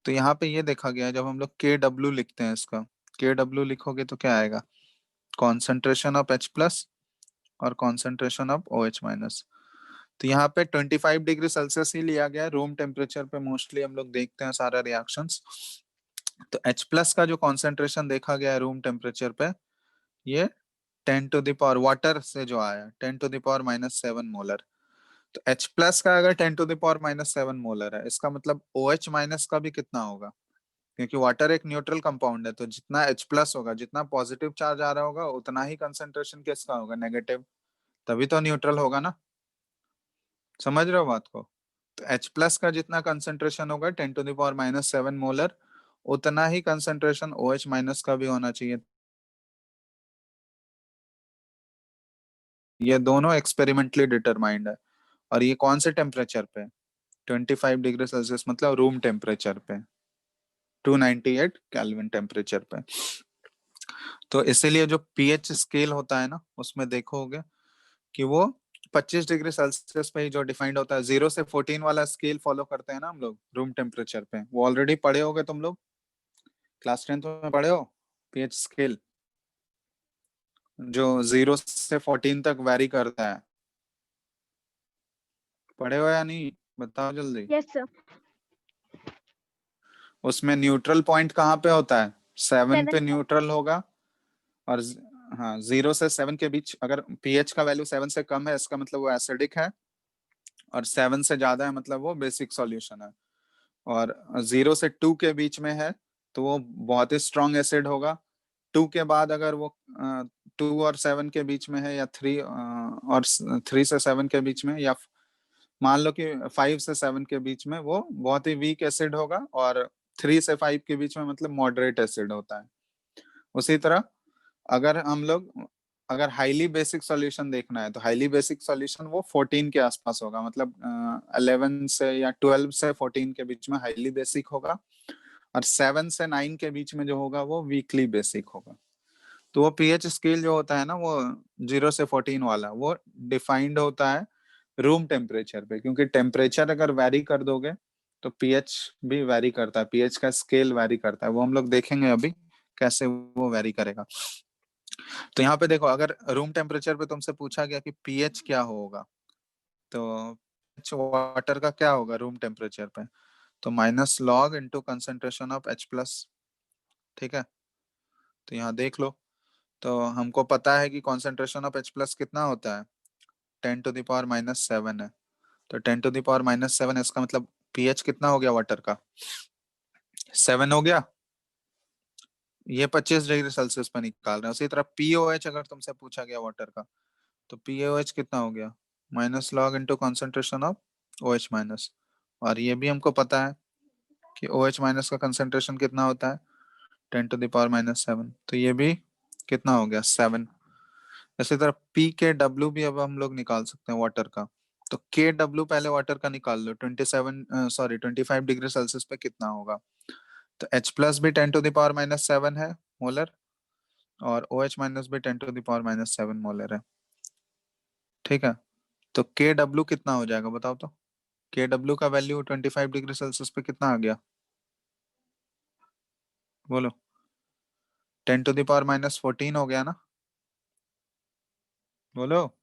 तो यहाँ पे ये देखा गया है, जब हम लोग KW लिखते हैं इसका, KW लिखोगे तो क्या आएगा, कॉन्सेंट्रेशन ऑफ H प्लस और कॉन्सेंट्रेशन ऑफ OH माइनस। तो यहाँ पे 25 डिग्री सेल्सियस ही लिया गया है, रूम टेम्परेचर पे मोस्टली हम लोग देखते हैं सारा रिएक्शंस। तो H प्लस का जो कॉन्सेंट्रेशन देखा गया है रूम टेम्परेचर पे, ये 10 टू द पावर, वाटर से जो आया 10 टू द पावर -7 मोलर। तो H प्लस का अगर 10 टू द पावर -7 मोलर है, इसका मतलब OH माइनस का भी कितना होगा, क्योंकि वाटर एक न्यूट्रल कंपाउंड है, तो जितना H प्लस होगा, जितना पॉजिटिव चार्ज आ रहा होगा, उतना ही कंसेंट्रेशन किसका होगा, नेगेटिव, तभी तो न्यूट्रल होगा ना। समझ रहे हो बात को। तो H प्लस का जितना कंसेंट्रेशन होगा 10 टू द पावर -7 मोलर, उतना ही कंसेंट्रेशन OH माइनस का भी होना चाहिए। ये दोनों एक्सपेरिमेंटली डिटरमाइंड है, और ये कौन से टेम्परेचर पे, 25 डिग्री सेल्सियस मतलब रूम टेम्परेचर पे, 298 केल्विन टेम्परेचर पे। तो इसीलिए जो पीएच स्केल होता है ना, उसमें देखोगे कि वो 25 डिग्री सेल्सियस पे ही जो डिफाइंड होता है, 0 से 14 वाला स्केल फॉलो करते हैं ना हम लोग रूम टेम्परेचर पे, वो ऑलरेडी पढ़े होगे तुम लोग, क्लास 10th में पढ़े हो पीएच स्केल, जो 0 से 14 तक वेरी करता है, पढ़े हो या नहीं, बताओ जल्दी। Yes, sir. उसमें न्यूट्रल पॉइंट कहाँ पे होता है, 7 पे 7. न्यूट्रल होगा, और हाँ 0 से 7 के बीच अगर पीएच का वैल्यू 7 से कम है, इसका मतलब वो एसिडिक है, और 7 से ज्यादा है मतलब वो बेसिक सॉल्यूशन है, और 0 से 2 के बीच में है तो वो बहुत ही स्ट्रॉन्ग एसिड होगा। 2 के बाद अगर वो 2 और 7 के बीच में है, या 3 और 3 से 7 के बीच में, या मान लो कि 5 से 7 के बीच में, वो बहुत ही वीक एसिड होगा, और 3 से 5 के बीच में मतलब मॉडरेट एसिड होता है। उसी तरह अगर हम लोग, अगर हाईली बेसिक सॉल्यूशन देखना है, तो हाईली बेसिक सॉल्यूशन वो 14 के आसपास होगा, मतलब 11 से या 12 से 14 के बीच में हाईली बेसिक होगा, और 7 से 9 के बीच में जो होगा वो वीकली बेसिक होगा। तो वो पीएच स्केल जो होता है ना, वो 0 से 14 वाला, वो डिफाइंड होता है रूम टेम्परेचर पे, क्योंकि टेम्परेचर अगर वैरी कर दोगे तो पीएच भी वैरी करता है, पीएच का स्केल वैरी करता है, वो हम लोग देखेंगे अभी कैसे वो वेरी करेगा। तो यहाँ पे देखो, अगर रूम टेम्परेचर पे तुमसे पूछा गया कि पीएच क्या होगा, तो वाटर का क्या होगा रूम टेम्परेचर पे, तो minus log into concentration of H plus. ठीक है, तो यहाँ देख लो, तो हमको पता है कि कॉन्सेंट्रेशन ऑफ H प्लस कितना होता है, 10⁻⁻7 है। तो 10⁻⁻7, इसका मतलब पीएच कितना हो गया वाटर का, 7 हो गया। ये 25 डिग्री सेल्सियस पे निकाल रहे हैं। उसी तरह पीओएच अगर तुमसे पूछा गया वाटर का, तो पीओएच कितना हो गया, minus log into concentration of OH minus. और ये भी हमको पता है कि OH माइनस का कंसेंट्रेशन कितना होता है, 10⁻⁻7। तो ये भी कितना हो गया, 7। इसी तरह पी के डब्ल्यू भी अब हम लोग निकाल सकते हैं वाटर का। तो के डब्ल्यू पहले वाटर का निकाल लो, 25 डिग्री सेल्सियस पे कितना होगा। तो H प्लस भी 10⁻⁻7 है मोलर, और OH माइनस भी 10⁻⁻7 मोलर है। ठीक है, तो के डब्ल्यू कितना हो जाएगा बताओ तो। के डब्ल्यू का वैल्यू 25 डिग्री सेल्सियस पे कितना आ गया, बोलो। 10⁻⁻14 हो गया ना, बोलो।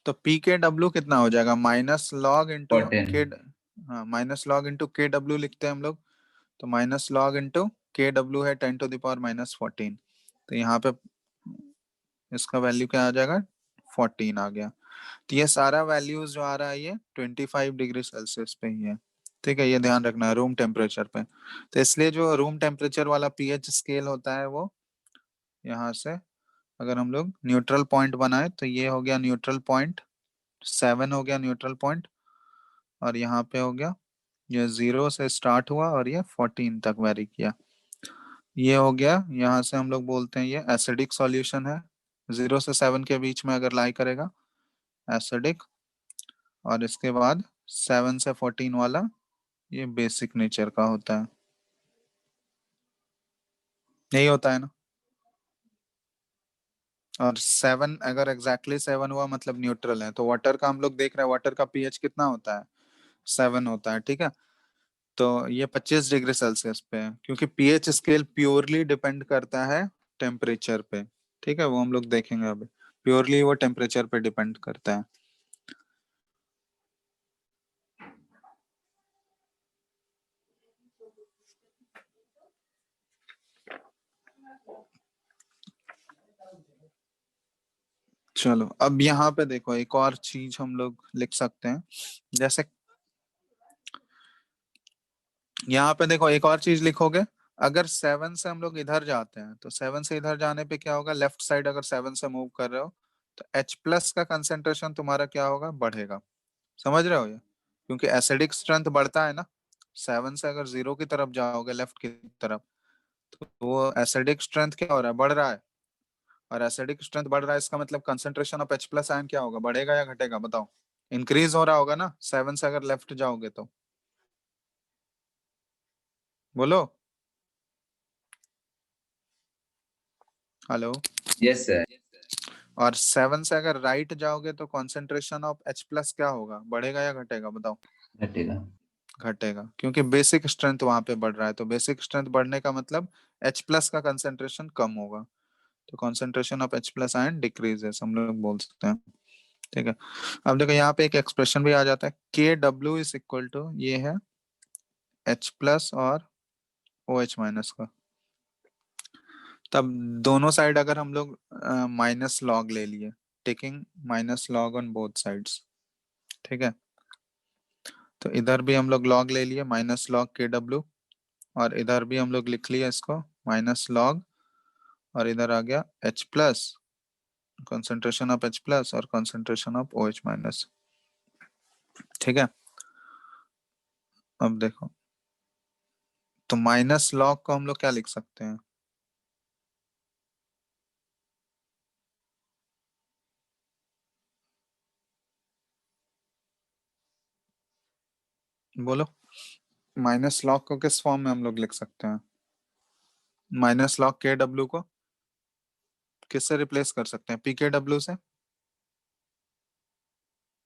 तो पी के डब्ल्यू कितना हो जाएगा, माइनस लॉग इंटू 14. के, हाँ माइनस लॉग इंटू के डब्ल्यू लिखते हैं हम लोग। तो माइनस लॉग इंटू के डब्ल्यू है 10⁻⁻14। तो यहाँ पे इसका वैल्यू क्या आ जाएगा, 14 आ गया। तो ये सारा वैल्यूज जो आ रहा है ये 25 डिग्री सेल्सियस पे ही है। ठीक है, ये ध्यान रखना है रूम टेम्परेचर पे। तो इसलिए जो रूम टेम्परेचर वाला पीएच स्केल होता है वो यहाँ से, अगर हम लोग न्यूट्रल पॉइंट बनाए तो ये हो गया न्यूट्रल पॉइंट, 7 हो गया न्यूट्रल पॉइंट। और यहाँ पे हो गया, ये 0 से स्टार्ट हुआ और ये 14 तक वेरी किया। ये हो गया, यहाँ से हम लोग बोलते हैं ये एसिडिक सॉल्यूशन है। 0 से 7 के बीच में अगर लाई करेगा एसिडिक, और इसके बाद 7 से 14 वाला ये बेसिक नेचर का होता है। यही होता है ना। और 7 अगर एग्जैक्टली 7 हुआ मतलब न्यूट्रल है। तो वाटर का हम लोग देख रहे हैं, वाटर का पीएच कितना होता है, 7 होता है। ठीक है, तो ये 25 डिग्री सेल्सियस पे है, क्योंकि पीएच स्केल प्योरली डिपेंड करता है टेम्परेचर पे। ठीक है, वो हम लोग देखेंगे अभी, प्योरली वो टेम्परेचर पे डिपेंड करता है। चलो अब यहाँ पे देखो, एक और चीज हम लोग लिख सकते हैं। जैसे यहाँ पे देखो, एक और चीज लिखोगे, अगर 7 से हम लोग इधर जाते हैं तो 7 से इधर जाने पे क्या होगा, लेफ्ट साइड अगर 7 से मूव कर रहे हो तो H प्लस का कंसेंट्रेशन तुम्हारा क्या होगा, बढ़ेगा। समझ रहे हो ये, क्योंकि एसिडिक स्ट्रेंथ बढ़ता है ना। 7 से अगर 0 की तरफ जाओगे लेफ्ट की तरफ, तो वो एसिडिक स्ट्रेंथ क्या हो रहा है, बढ़ रहा है। और एसिडिक स्ट्रेंथ बढ़ रहा है, इसका मतलब concentration of H plus ion क्या होगा, बढ़ेगा या घटेगा बताओ। इंक्रीज हो रहा होगा ना, 7 से अगर लेफ्ट जाओगे तो। बोलो, हेलो। Yes, sir. और 7 से अगर राइट जाओगे तो कॉन्सेंट्रेशन ऑफ H प्लस क्या होगा, बढ़ेगा या घटेगा बताओ। घटेगा. घटेगा, क्योंकि बेसिक स्ट्रेंथ वहां पे बढ़ रहा है। तो बेसिक स्ट्रेंथ बढ़ने का मतलब H प्लस का कंसेंट्रेशन कम होगा। तो concentration of H plus ion decreases हम लोग बोल सकते हैं। ठीक है, अब देखो यहाँ पे एक एक्सप्रेशन भी आ जाता है, के डब्ल्यू इज इक्वल टू, ये है H प्लस और OH माइनस का। तब दोनों साइड अगर हम लोग माइनस लॉग ले लिए, taking minus log on both sides. ठीक है, तो इधर भी हम लोग लॉग ले लिए माइनस लॉग के डब्ल्यू, और इधर भी हम लोग लिख लिया इसको माइनस लॉग, और इधर आ गया H plus, concentration of H plus और कॉन्सेंट्रेशन ऑफ OH माइनस। ठीक है, अब देखो, तो माइनस लॉग को हम लोग क्या लिख सकते हैं, बोलो। माइनस लॉग को किस फॉर्म में हम लोग लिख सकते हैं, माइनस लॉग के डब्ल्यू को किससे रिप्लेस कर सकते हैं, पी के डब्ल्यू से,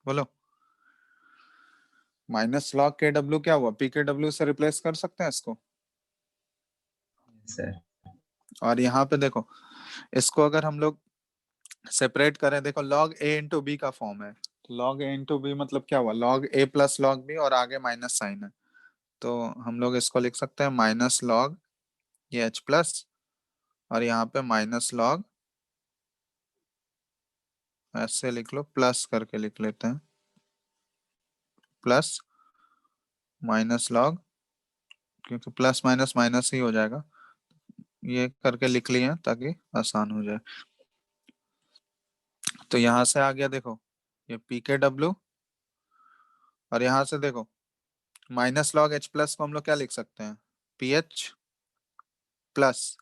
बोलो। माइनस लॉग के डब्ल्यू क्या हुआ, पी के डब्ल्यू से रिप्लेस कर सकते हैं इसको। सर और यहाँ पे देखो इसको अगर हम लोग सेपरेट करें, देखो लॉग ए इंटू बी का फॉर्म है, लॉग ए इंटू बी मतलब क्या हुआ, लॉग ए प्लस लॉग बी और आगे माइनस साइन है, तो हम लोग इसको लिख सकते हैं माइनस लॉग ये एच प्लस और यहाँ पे माइनस लॉग, ऐसे लिख लो, प्लस करके लिख लेते हैं, प्लस माइनस लॉग, क्योंकि प्लस माइनस माइनस ही हो जाएगा, ये करके लिख लिए ताकि आसान हो जाए। तो यहाँ से आ गया देखो ये पी के डब्ल्यू, और यहाँ से देखो माइनस लॉग एच प्लस को हम लोग क्या लिख सकते हैं, P H plus,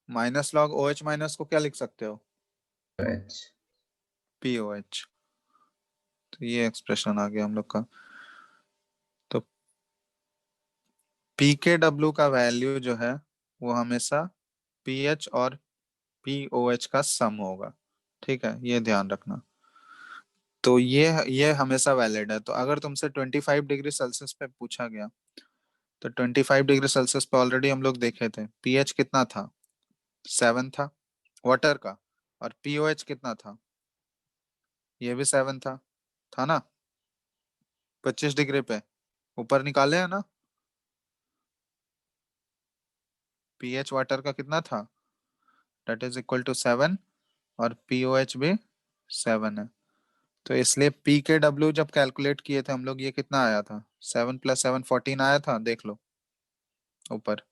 minus log O H minus को क्या लिख सकते हो, एच पी ओ एच। तो ये एक्सप्रेशन आ गया हम लोग का। तो पी के डब्ल्यू का वैल्यू जो है वो हमेशा पी एच और पी ओ एच का सम होगा, ठीक है, ये ध्यान रखना। तो ये हमेशा वैलिड है। तो अगर तुमसे 25 डिग्री सेल्सियस पे पूछा गया, तो 25 डिग्री सेल्सियस पे ऑलरेडी हम लोग देखे थे पीएच कितना था, 7 था वाटर का, और पीओएच कितना था, ये भी 7 था ना, 25 डिग्री पे ऊपर निकाले है ना, पीएच वाटर का कितना था, दैट इज इक्वल टू 7, और पीओएच भी 7 है। तो इसलिए पी के डब्ल्यू जब कैलकुलेट किए थे हम लोग, ये कितना आया था, 7 + 7 14 आया था, देख लो ऊपर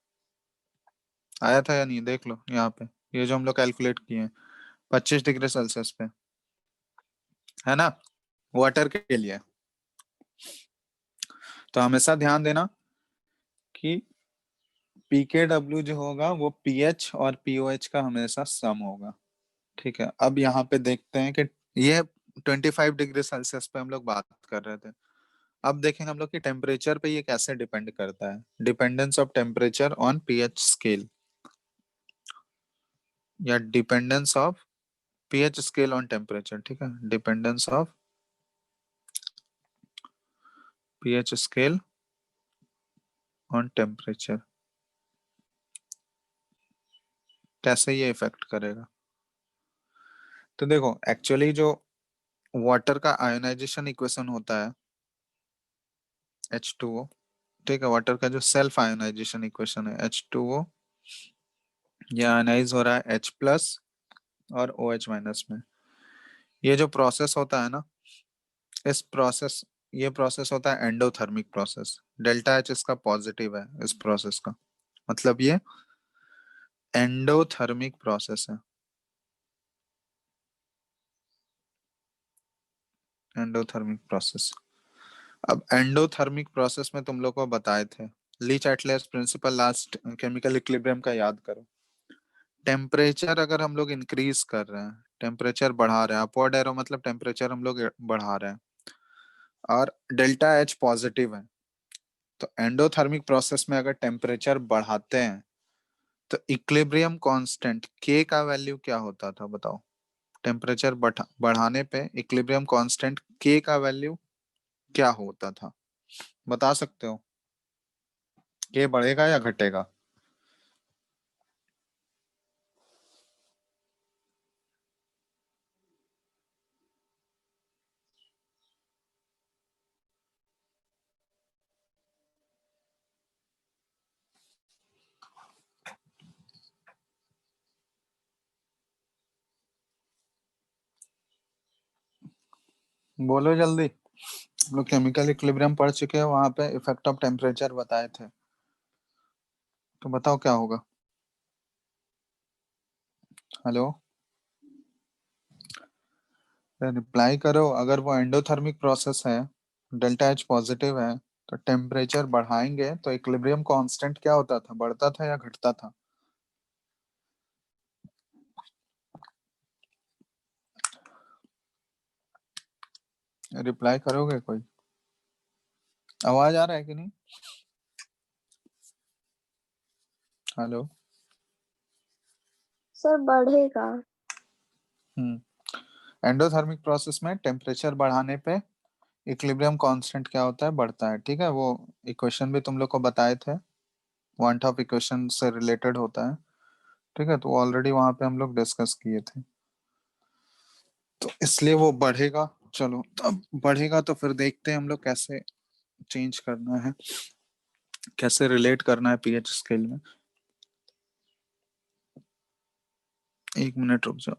आया था या नहीं, देख लो यहाँ पे, ये जो हम लोग कैलकुलेट किए हैं 25 डिग्री सेल्सियस पे, है ना, वाटर के लिए। तो हमेशा ध्यान देना कि पी के डब्ल्यू जो होगा वो पीएच और पीओएच का हमेशा सम होगा, ठीक है। अब यहाँ पे देखते हैं कि ये 25 डिग्री सेल्सियस पे हम लोग बात कर रहे थे, अब देखेंगे हम लोग कि टेम्परेचर पे ये कैसे डिपेंड करता है, dependence of temperature on pH scale, या dependence of pH scale on temperature, ठीक है, dependence of pH scale on temperature, कैसे ये इफेक्ट करेगा। तो देखो एक्चुअली जो वाटर का आयोनाइजेशन इक्वेशन होता है H2O, ठीक है, वाटर का जो सेल्फ आयोनाइजेशन इक्वेशन है H2O, ये आयोनाइज हो रहा है H प्लस और OH माइनस में। ये जो प्रोसेस होता है ना, इस प्रोसेस ये प्रोसेस होता है एंडोथर्मिक प्रोसेस, डेल्टा H इसका पॉजिटिव है इस प्रोसेस का, मतलब ये एंडोथर्मिक प्रोसेस है, एंडोथर्मिक प्रोसेस। अब एंडोथर्मिक प्रोसेस में तुम लोग को बताए थे Le Chatelier's principle, last chemical equilibrium का याद करो। टेम्परेचर अगर हम लोग इंक्रीज कर रहे हैं, टेम्परेचर बढ़ा रहे हैं, अपवर्ड एरो मतलब टेम्परेचर हम लोग बढ़ा रहे हैं, और डेल्टा एच पॉजिटिव है, तो एंडोथर्मिक प्रोसेस में अगर टेम्परेचर बढ़ाते हैं तो इक्विलिब्रियम कांस्टेंट के का वैल्यू क्या होता था बताओ, टेम्परेचर बढ़ाने पे इक्विलिब्रियम कांस्टेंट के का वैल्यू क्या होता था, बता सकते हो, के बढ़ेगा या घटेगा। बोलो जल्दी, हम लोग केमिकल इक्विलिब्रियम पढ़ चुके हैं, वहां पे इफेक्ट ऑफ टेम्परेचर बताए थे, तो बताओ क्या होगा। हेलो, रिप्लाई करो, अगर वो एंडोथर्मिक प्रोसेस है, डेल्टा एच पॉजिटिव है, तो टेम्परेचर बढ़ाएंगे तो इक्विलिब्रियम कांस्टेंट क्या होता था, बढ़ता था या घटता था। रिप्लाई करोगे कोई, आवाज आ रहा है कि नहीं, हेलो। सर बढ़ेगा। एंडोथर्मिक प्रोसेस में टेम्परेचर बढ़ाने पे इक्विलिब्रियम कांस्टेंट क्या होता है, बढ़ता है, ठीक है। वो इक्वेशन भी तुम लोग को बताए थे, वांट ऑफ इक्वेशन से रिलेटेड होता है, ठीक है। तो ऑलरेडी वहां पे हम लोग डिस्कस किए थे, तो इसलिए वो बढ़ेगा। चलो अब बढ़ेगा तो फिर देखते हैं हम लोग कैसे चेंज करना है, कैसे रिलेट करना है पीएच स्केल में। एक मिनट रुक जाओ।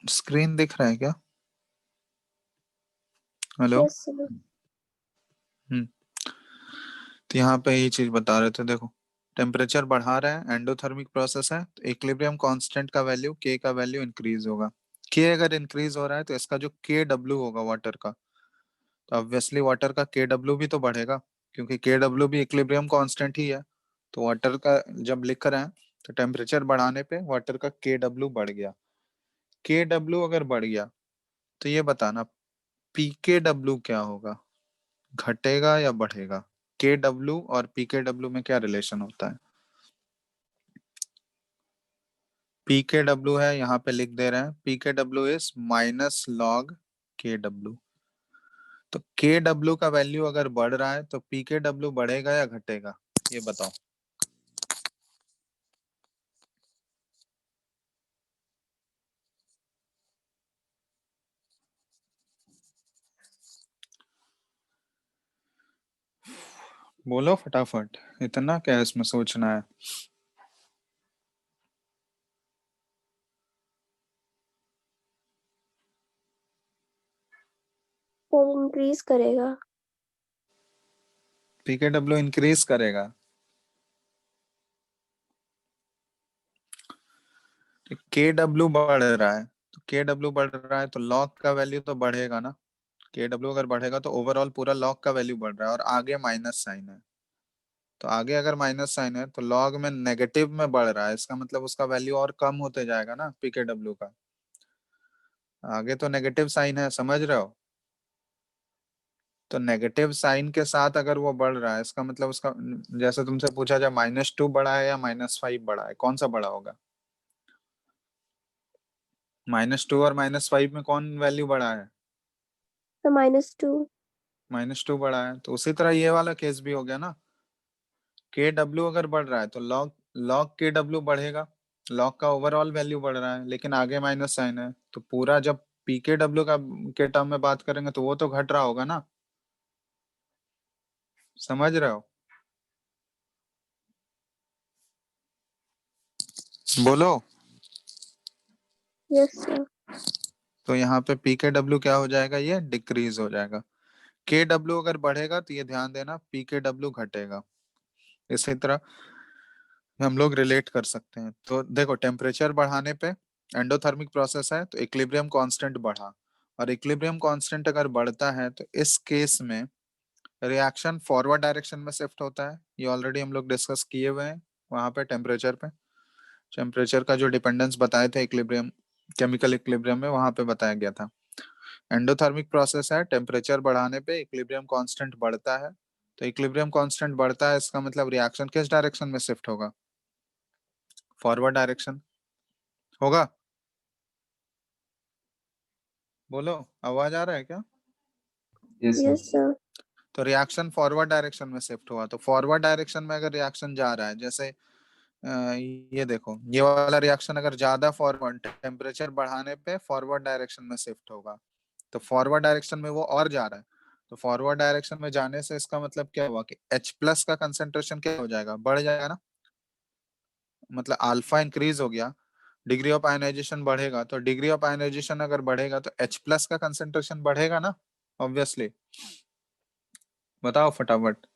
स्क्रीन दिख रहा है क्या? हेलो। Yes sir. तो यहाँ पे ये चीज बता रहे थे, देखो टेम्परेचर बढ़ा रहा है, एंडोथर्मिक प्रोसेस है, तो इक्विलिब्रियम कांस्टेंट का वैल्यू, के का वैल्यू इंक्रीज होगा। के अगर इंक्रीज हो रहा है तो इसका जो के डब्ल्यू होगा वाटर का, तो ऑब्वियसली वाटर का के डब्ल्यू भी तो बढ़ेगा, क्योंकि के डब्ल्यू भी इक्विलिब्रियम कांस्टेंट ही है। तो वाटर का जब लिख रहे हैं तो टेम्परेचर बढ़ाने पे वाटर का के डब्ल्यू बढ़ गया। के डब्ल्यू अगर बढ़ गया तो ये बताना पी के डब्ल्यू क्या होगा, घटेगा या बढ़ेगा? के डब्ल्यू और पी के डब्ल्यू में क्या रिलेशन होता है? पी के डब्ल्यू है, यहाँ पे लिख दे रहे हैं, पी के डब्ल्यू इज माइनस लॉग के डब्ल्यू। तो के डब्ल्यू का वैल्यू अगर बढ़ रहा है तो पी के डब्ल्यू बढ़ेगा या घटेगा, ये बताओ। बोलो फटाफट, इतना क्या इसमें सोचना है? सर इंक्रीज करेगा। पी के डब्ल्यू इंक्रीज करेगा। के डब्ल्यू बढ़ रहा है, तो के डब्ल्यू बढ़ रहा है तो लॉग का वैल्यू तो बढ़ेगा ना। के डब्ल्यू अगर बढ़ेगा तो ओवरऑल पूरा लॉग का वैल्यू बढ़ रहा है, और आगे माइनस साइन है, तो आगे अगर माइनस साइन है तो लॉग में नेगेटिव में बढ़ रहा है, इसका मतलब उसका वैल्यू और कम होते जाएगा ना पी के डब्ल्यू का। आगे तो नेगेटिव साइन है, समझ रहे हो? तो नेगेटिव साइन के साथ अगर वो बढ़ रहा है, इसका मतलब उसका, जैसे तुमसे पूछा जाए -2 बड़ा है या -5 बड़ा है, कौन सा बड़ा होगा? -2 और -5 में कौन वैल्यू बड़ा है? तो -2। -2 बड़ा है, तो उसी तरह ये वाला केस भी हो गया ना। के डब्ल्यू अगर बढ़ रहा है तो लॉग लॉग के डब्ल्यू बढ़ेगा, लॉग का ओवरऑल वैल्यू बढ़ रहा है, लेकिन आगे माइनस साइन है, तो पूरा जब पी के डब्ल्यू का के टर्म में बात करेंगे तो वो तो घट रहा होगा ना। समझ रहे हो? बोलो। Yes sir. तो यहाँ पे पी के डब्ल्यू क्या हो जाएगा, ये डिक्रीज हो जाएगा। के डब्ल्यू अगर बढ़ेगा तो ये ध्यान देना पी के डब्ल्यू घटेगा। इसी तरह हम लोग रिलेट कर सकते हैं। तो देखो टेम्परेचर बढ़ाने पे एंडोथर्मिक प्रोसेस है, तो इक्विलिब्रियम कांस्टेंट बढ़ा, और इक्विलिब्रियम कांस्टेंट अगर बढ़ता है तो इस केस में रिएक्शन फॉरवर्ड डायरेक्शन में शिफ्ट होता है। ये ऑलरेडी हम लोग डिस्कस किए हुए हैं वहां पे टेम्परेचर पे। टेम्परेचर का जो डिपेंडेंस बताए थे इक्विलिब्रियम, केमिकल इक्विलिब्रियम में, वहां पे बताया गया था। एंडोथर्मिक प्रोसेस है, टेम्परेचर बढ़ाने पे इक्विलिब्रियम कांस्टेंट बढ़ता है, तो इक्विलिब्रियम कांस्टेंट बढ़ता है, इसका मतलब रिएक्शन किस डायरेक्शन में शिफ्ट होगा? फॉरवर्ड डायरेक्शन होगा। बोलो, आवाज आ रहा है क्या? Yes, sir. Yes sir. तो रिएक्शन फॉरवर्ड डायरेक्शन में शिफ्ट हुआ, तो फॉरवर्ड डायरेक्शन में अगर रिएक्शन जा रहा है, जैसे ये देखो ये वाला रिएक्शन अगर ज्यादा फॉरवर्ड टेम्परेचर बढ़ाने पे फॉरवर्ड डायरेक्शन में शिफ्ट होगा, तो फॉरवर्ड डायरेक्शन में वो और जा रहा है, तो फॉरवर्ड डायरेक्शन में जाने से इसका मतलब क्या हुआ कि H प्लस का कंसेंट्रेशन क्या हो जाएगा, बढ़ जाएगा ना। मतलब अल्फा इंक्रीज हो गया, डिग्री ऑफ आयोनाइजेशन बढ़ेगा, तो डिग्री ऑफ आयोनाइजेशन अगर बढ़ेगा तो H प्लस का कंसेंट्रेशन बढ़ेगा ना, ऑब्वियसली। बताओ फटाफट।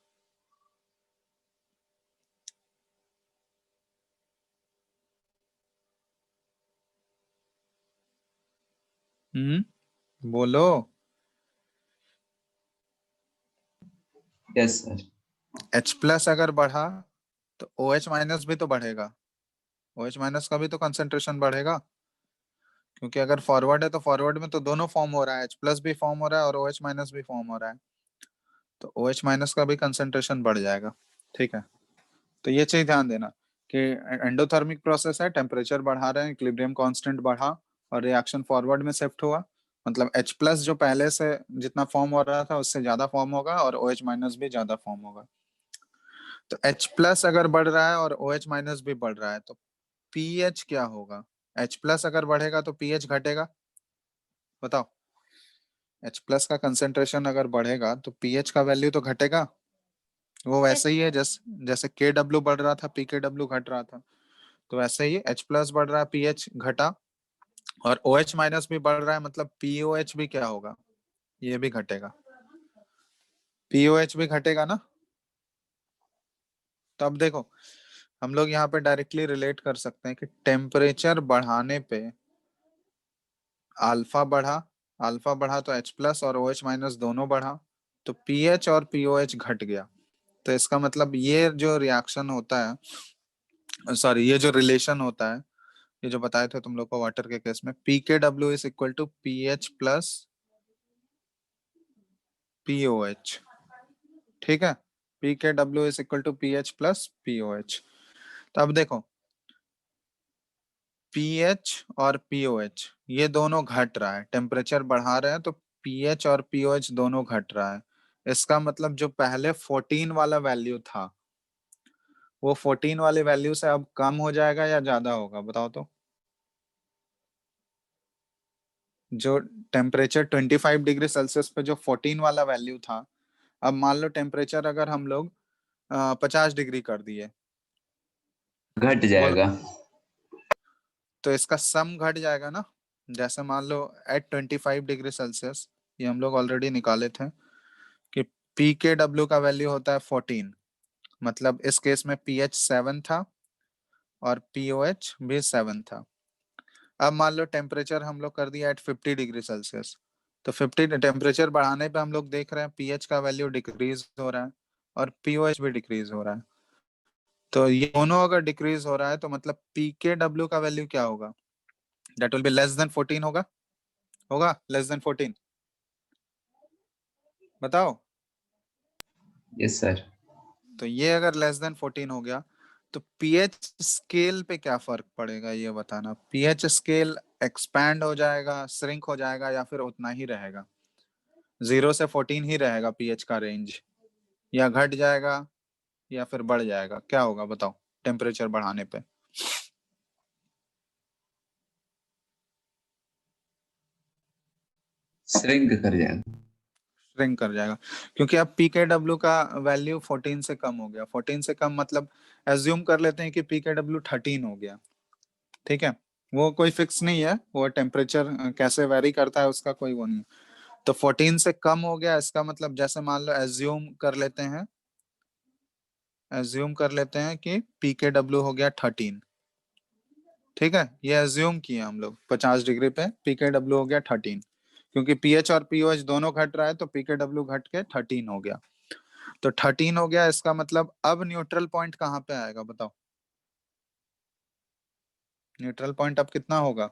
बोलो। Yes, sir. H प्लस अगर बढ़ा तो OH माइनस भी तो बढ़ेगा, OH माइनस का भी तो कंसेंट्रेशन बढ़ेगा, क्योंकि अगर फॉरवर्ड है तो फॉरवर्ड में तो दोनों फॉर्म हो रहा है, H प्लस भी फॉर्म हो रहा है और OH माइनस भी फॉर्म हो रहा है, तो OH माइनस का भी कंसेंट्रेशन बढ़ जाएगा। ठीक है, तो ये चीज ध्यान देना। कि एंडोथर्मिक प्रोसेस है, टेम्परेचर बढ़ा रहे हैं, इक्विलिब्रियम कांस्टेंट बढ़ा और रिएक्शन फॉरवर्ड में शिफ्ट हुआ, मतलब H प्लस जो पहले से जितना फॉर्म हो रहा था उससे ज्यादा फॉर्म होगा और OH माइनस भी ज्यादा फॉर्म होगा। तो H प्लस अगर बढ़ रहा है और OH माइनस भी बढ़ रहा है तो pH क्या होगा? H प्लस अगर बढ़ेगा तो pH घटेगा, बताओ। H प्लस का कंसेंट्रेशन अगर बढ़ेगा तो pH का वैल्यू तो घटेगा, वो वैसे ही है जैसे KW बढ़ रहा था PKW घट रहा था, तो वैसे ही H प्लस बढ़ रहा है pH घटा, और OH माइनस भी बढ़ रहा है मतलब POH भी क्या होगा? ये भी घटेगा, POH भी घटेगा ना। तो अब देखो हम लोग यहाँ पे डायरेक्टली रिलेट कर सकते हैं कि टेम्परेचर बढ़ाने पे अल्फा बढ़ा तो H प्लस और OH माइनस दोनों बढ़ा, तो pH और POH घट गया। तो इसका मतलब ये जो रिएक्शन होता है, सॉरी ये जो रिलेशन होता है, ये जो बताए थे तुम लोग को वाटर के केस में, PKW is equal to pH plus POH, ठीक है। PKW is equal to pH plus POH। तो अब देखो pH और POH ये दोनों घट रहा है, टेम्परेचर बढ़ा रहे हैं तो pH और POH दोनों घट रहा है। इसका मतलब जो पहले 14 वाला वैल्यू था वो 14 वाले वैल्यू से अब कम हो जाएगा या ज्यादा होगा, बताओ तो। जो टेम्परेचर 25 डिग्री सेल्सियस पे जो 14 वाला वैल्यू था, अब मान लो टेम्परेचर अगर हम लोग 50 डिग्री कर दिए, घट बोलो, जाएगा। तो इसका सम घट जाएगा ना। जैसे मान लो एट 25 डिग्री सेल्सियस, ये हम लोग ऑलरेडी निकाले थे कि PKW का वैल्यू होता है 14, मतलब इस केस में pH 7 था और POH भी 7 था। अब मान लो टेम्परेचर हम लोग कर दिया एट 50 डिग्री सेल्सियस, तो 50 टेम्परेचर बढ़ाने पे हम लोग देख रहे हैं pH का वैल्यू डिक्रीज हो रहा है और POH भी डिक्रीज हो रहा है। तो ये दोनों अगर डिक्रीज हो रहा है तो मतलब PKW का वैल्यू क्या होगा? That will be less than 14 होगा लेस देन 14, बताओ। Yes sir. तो ये अगर लेस देन 14 हो गया तो पीएच स्केल पे क्या फर्क पड़ेगा ये बताना। पीएच स्केल एक्सपैंड हो जाएगा, श्रिंक हो जाएगा, या फिर उतना ही रहेगा, 0 से 14 ही रहेगा पीएच का रेंज, या घट जाएगा या फिर बढ़ जाएगा, क्या होगा बताओ टेम्परेचर बढ़ाने पे? श्रिंक कर जाएगा। श्रिंक कर जाएगा, क्योंकि अब पीकेडब्ल्यू का वैल्यू 14 से कम हो गया। 14 से कम मतलब एज्यूम कर लेते हैं कि पीकेडब्ल्यू 13 हो गया, ठीक है। वो कोई फिक्स नहीं है, वो टेम्परेचर कैसे वेरी करता है उसका कोई वो नहीं। तो 14 से कम हो गया, इसका मतलब जैसे मान लो एज्यूम कर लेते हैं कि पीकेडब्ल्यू हो गया 13, ठीक है। ये एज्यूम किया हम लोग 50 डिग्री पे पीकेडब्ल्यू हो गया 13, क्योंकि पीएच और पीओएच दोनों घट रहा है तो पीकेडब्ल्यू घट के 13 हो गया। तो 13 हो गया, इसका मतलब अब न्यूट्रल पॉइंट कहाँ पे आएगा बताओ? न्यूट्रल पॉइंट अब कितना होगा?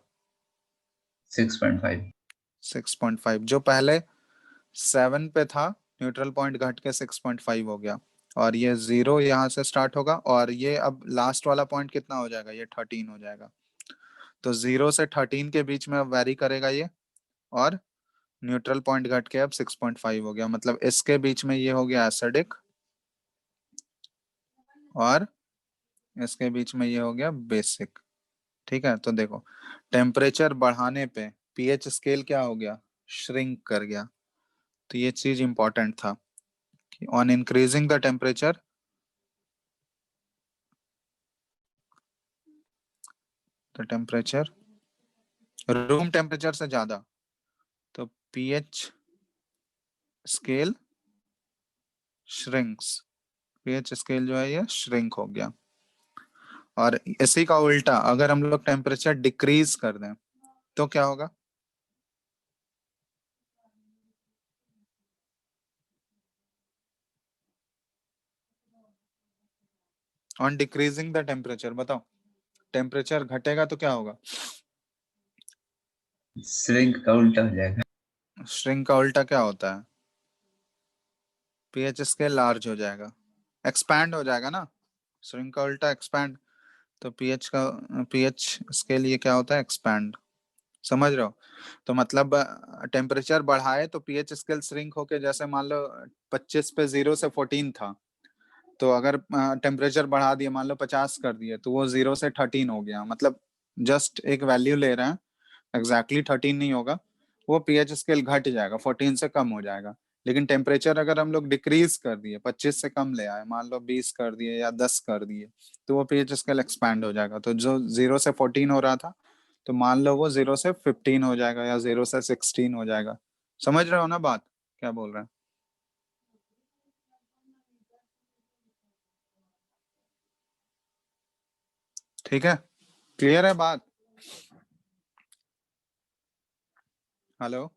6.5। 6.5, जो पहले 7 पे था, न्यूट्रल पॉइंट घट के 6.5 हो गया, और ये 0 यहाँ से स्टार्ट होगा, और ये अब लास्ट वाला पॉइंट कितना हो जाएगा? ये 13 हो जाएगा। तो 0 से 13 के बीच में अब वेरी करेगा ये, और न्यूट्रल पॉइंट घट के अब 6.5 हो गया, मतलब इसके बीच में ये हो गया एसिडिक, और इसके बीच में ये हो गया बेसिक, ठीक है। तो देखो टेम्परेचर बढ़ाने पे पीएच स्केल क्या हो गया? श्रिंक कर गया। तो ये चीज इंपॉर्टेंट था कि on increasing the temperature temperature room temperature से ज्यादा, तो pH scale shrinks, pH scale जो है ये श्रिंक हो गया। और इसी का उल्टा अगर हम लोग टेम्परेचर डिक्रीज कर दें तो क्या होगा? ऑन डिक्रीजिंग द टेम्परेचर बताओ, टेम्परेचर घटेगा तो क्या होगा? श्रिंक का उल्टा हो जाएगा। श्रिंक का उल्टा क्या होता है? पीएच स्केल लार्ज हो जाएगा, एक्सपैंड हो जाएगा ना। श्रिंक का उल्टा एक्सपैंड, तो पीएच स्केल ये क्या होता है, एक्सपैंड, समझ रहे हो? तो मतलब टेम्परेचर बढ़ाए तो पीएच स्केल श्रिंक होके, जैसे मान लो 25 पे 0 से 14 था, तो अगर टेम्परेचर बढ़ा दिए, मान लो 50 कर दिए, तो वो 0 से 13 हो गया, मतलब जस्ट एक वैल्यू ले रहे हैं, एग्जैक्टली 13 नहीं होगा, वो पीएच स्केल घट जाएगा, 14 से कम हो जाएगा। लेकिन टेम्परेचर अगर हम लोग डिक्रीज कर दिए, 25 से कम ले आए, मान लो 20 कर दिए या 10 कर दिए, तो वो पीएच स्केल एक्सपैंड हो जाएगा। तो जो 0 से 14 हो रहा था, तो मान लो वो 0 से 15 हो जाएगा या 0 से 16 हो जाएगा। समझ रहे हो ना बात, क्या बोल रहे हैं? ठीक है, क्लियर है बात? हेलो,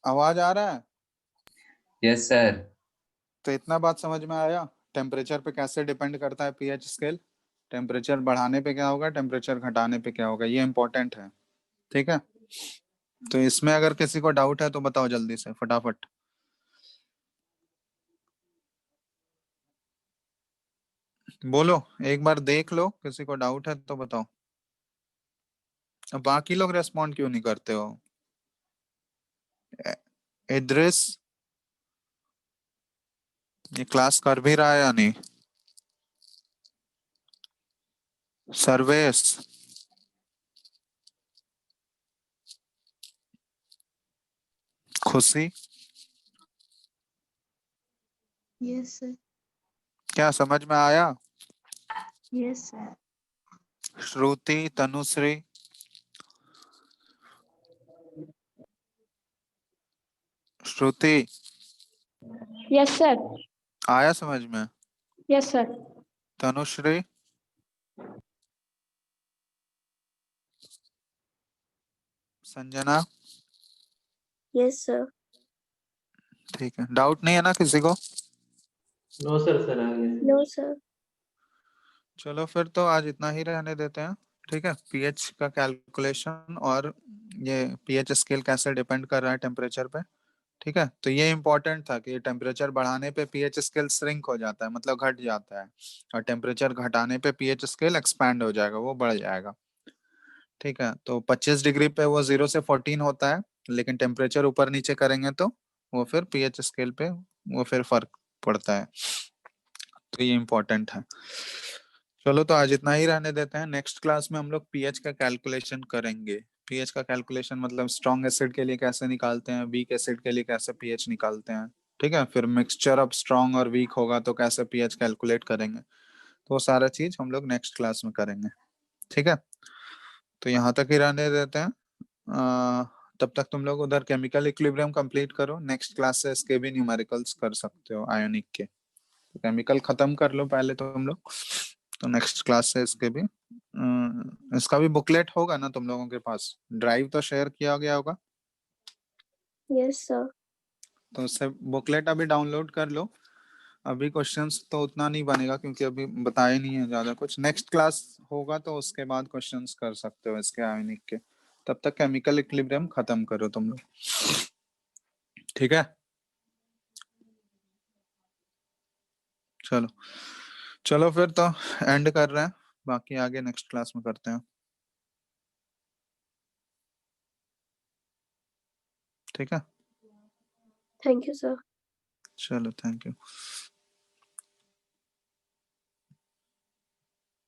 आवाज आ रहा है? Yes sir. तो इतना बात समझ में आया, टेम्परेचर पे कैसे डिपेंड करता है पीएच स्केल, टेम्परेचर बढ़ाने पे क्या होगा, टेम्परेचर घटाने पे क्या होगा, ये इंपॉर्टेंट है। ठीक है, तो इसमें अगर किसी को डाउट है तो बताओ जल्दी से, फटाफट। बोलो, एक बार देख लो, किसी को डाउट है तो बताओ। अब बाकी लोग रेस्पॉन्ड क्यों नहीं करते हो? इद्रिस, ये क्लास कर भी रहा है या नहीं? सर्वेश, खुशी, यस सर। क्या समझ में आया? Yes sir. Shruti, Tanushree, Shruti, yes sir. आया समझ में? Yes sir. Tanushree, Sanjana, yes sir. ठीक है, डाउट नहीं है ना किसी को? नो सर आ गया। No sir. चलो फिर तो आज इतना ही रहने देते हैं। ठीक है, पीएच का कैलकुलेशन और ये पीएच स्केल कैसे डिपेंड कर रहा है टेम्परेचर पे। ठीक है, तो ये इंपॉर्टेंट था कि टेम्परेचर बढ़ाने पे पीएच स्केल श्रिंक हो जाता है, मतलब घट जाता है, और टेम्परेचर घटाने पे पीएच स्केल एक्सपैंड हो जाएगा, वो बढ़ जाएगा। ठीक है, तो 25 डिग्री पे वो 0 से 14 होता है, लेकिन टेम्परेचर ऊपर नीचे करेंगे तो वो फिर पीएच स्केल पे वो फिर फर्क पड़ता है। तो ये इम्पोर्टेंट है। चलो तो आज इतना ही रहने देते हैं, नेक्स्ट क्लास में हम लोग पीएच का कैलकुलेशन करेंगे। पीएच का कैलकुलेशन मतलब स्ट्रॉन्ग एसिड के लिए कैसे निकालते हैं, वीक एसिड के लिए कैसे पीएच निकालते हैं। ठीक है, फिर मिक्सचर अब स्ट्रॉन्ग और वीक होगा तो कैसे पीएच कैलकुलेट करेंगे, तो वो सारा चीज हम लोग नेक्स्ट क्लास में करेंगे। ठीक है, तो यहाँ तक ही रहने देते हैं। तब तक तुम लोग उधर केमिकल इक्विलिब्रियम कंप्लीट करो, नेक्स्ट क्लास से इसके भी न्यूमेरिकल्स कर सकते हो आयोनिक के। तो केमिकल खत्म कर लो पहले तो तुम लोग, तो नेक्स्ट क्लास से इसके भी इसका भी बुकलेट होगा ना तुम लोगों के पास, ड्राइव तो शेयर किया गया होगा, यस सर। तो उससे बुकलेट अभी डाउनलोड कर लो। अभी क्वेश्चंस तो उतना नहीं बनेगा क्योंकि अभी बताया नहीं है ज्यादा कुछ, नेक्स्ट क्लास होगा तो उसके बाद क्वेश्चंस कर सकते हो इसके आयोनिक के। तब तक केमिकल इक्विलिब्रियम खत्म करो तुम लोग। ठीक है, चलो चलो फिर तो एंड कर रहे हैं, बाकी आगे नेक्स्ट क्लास में करते हैं। ठीक है, थैंक यू सर। चलो थैंक यू।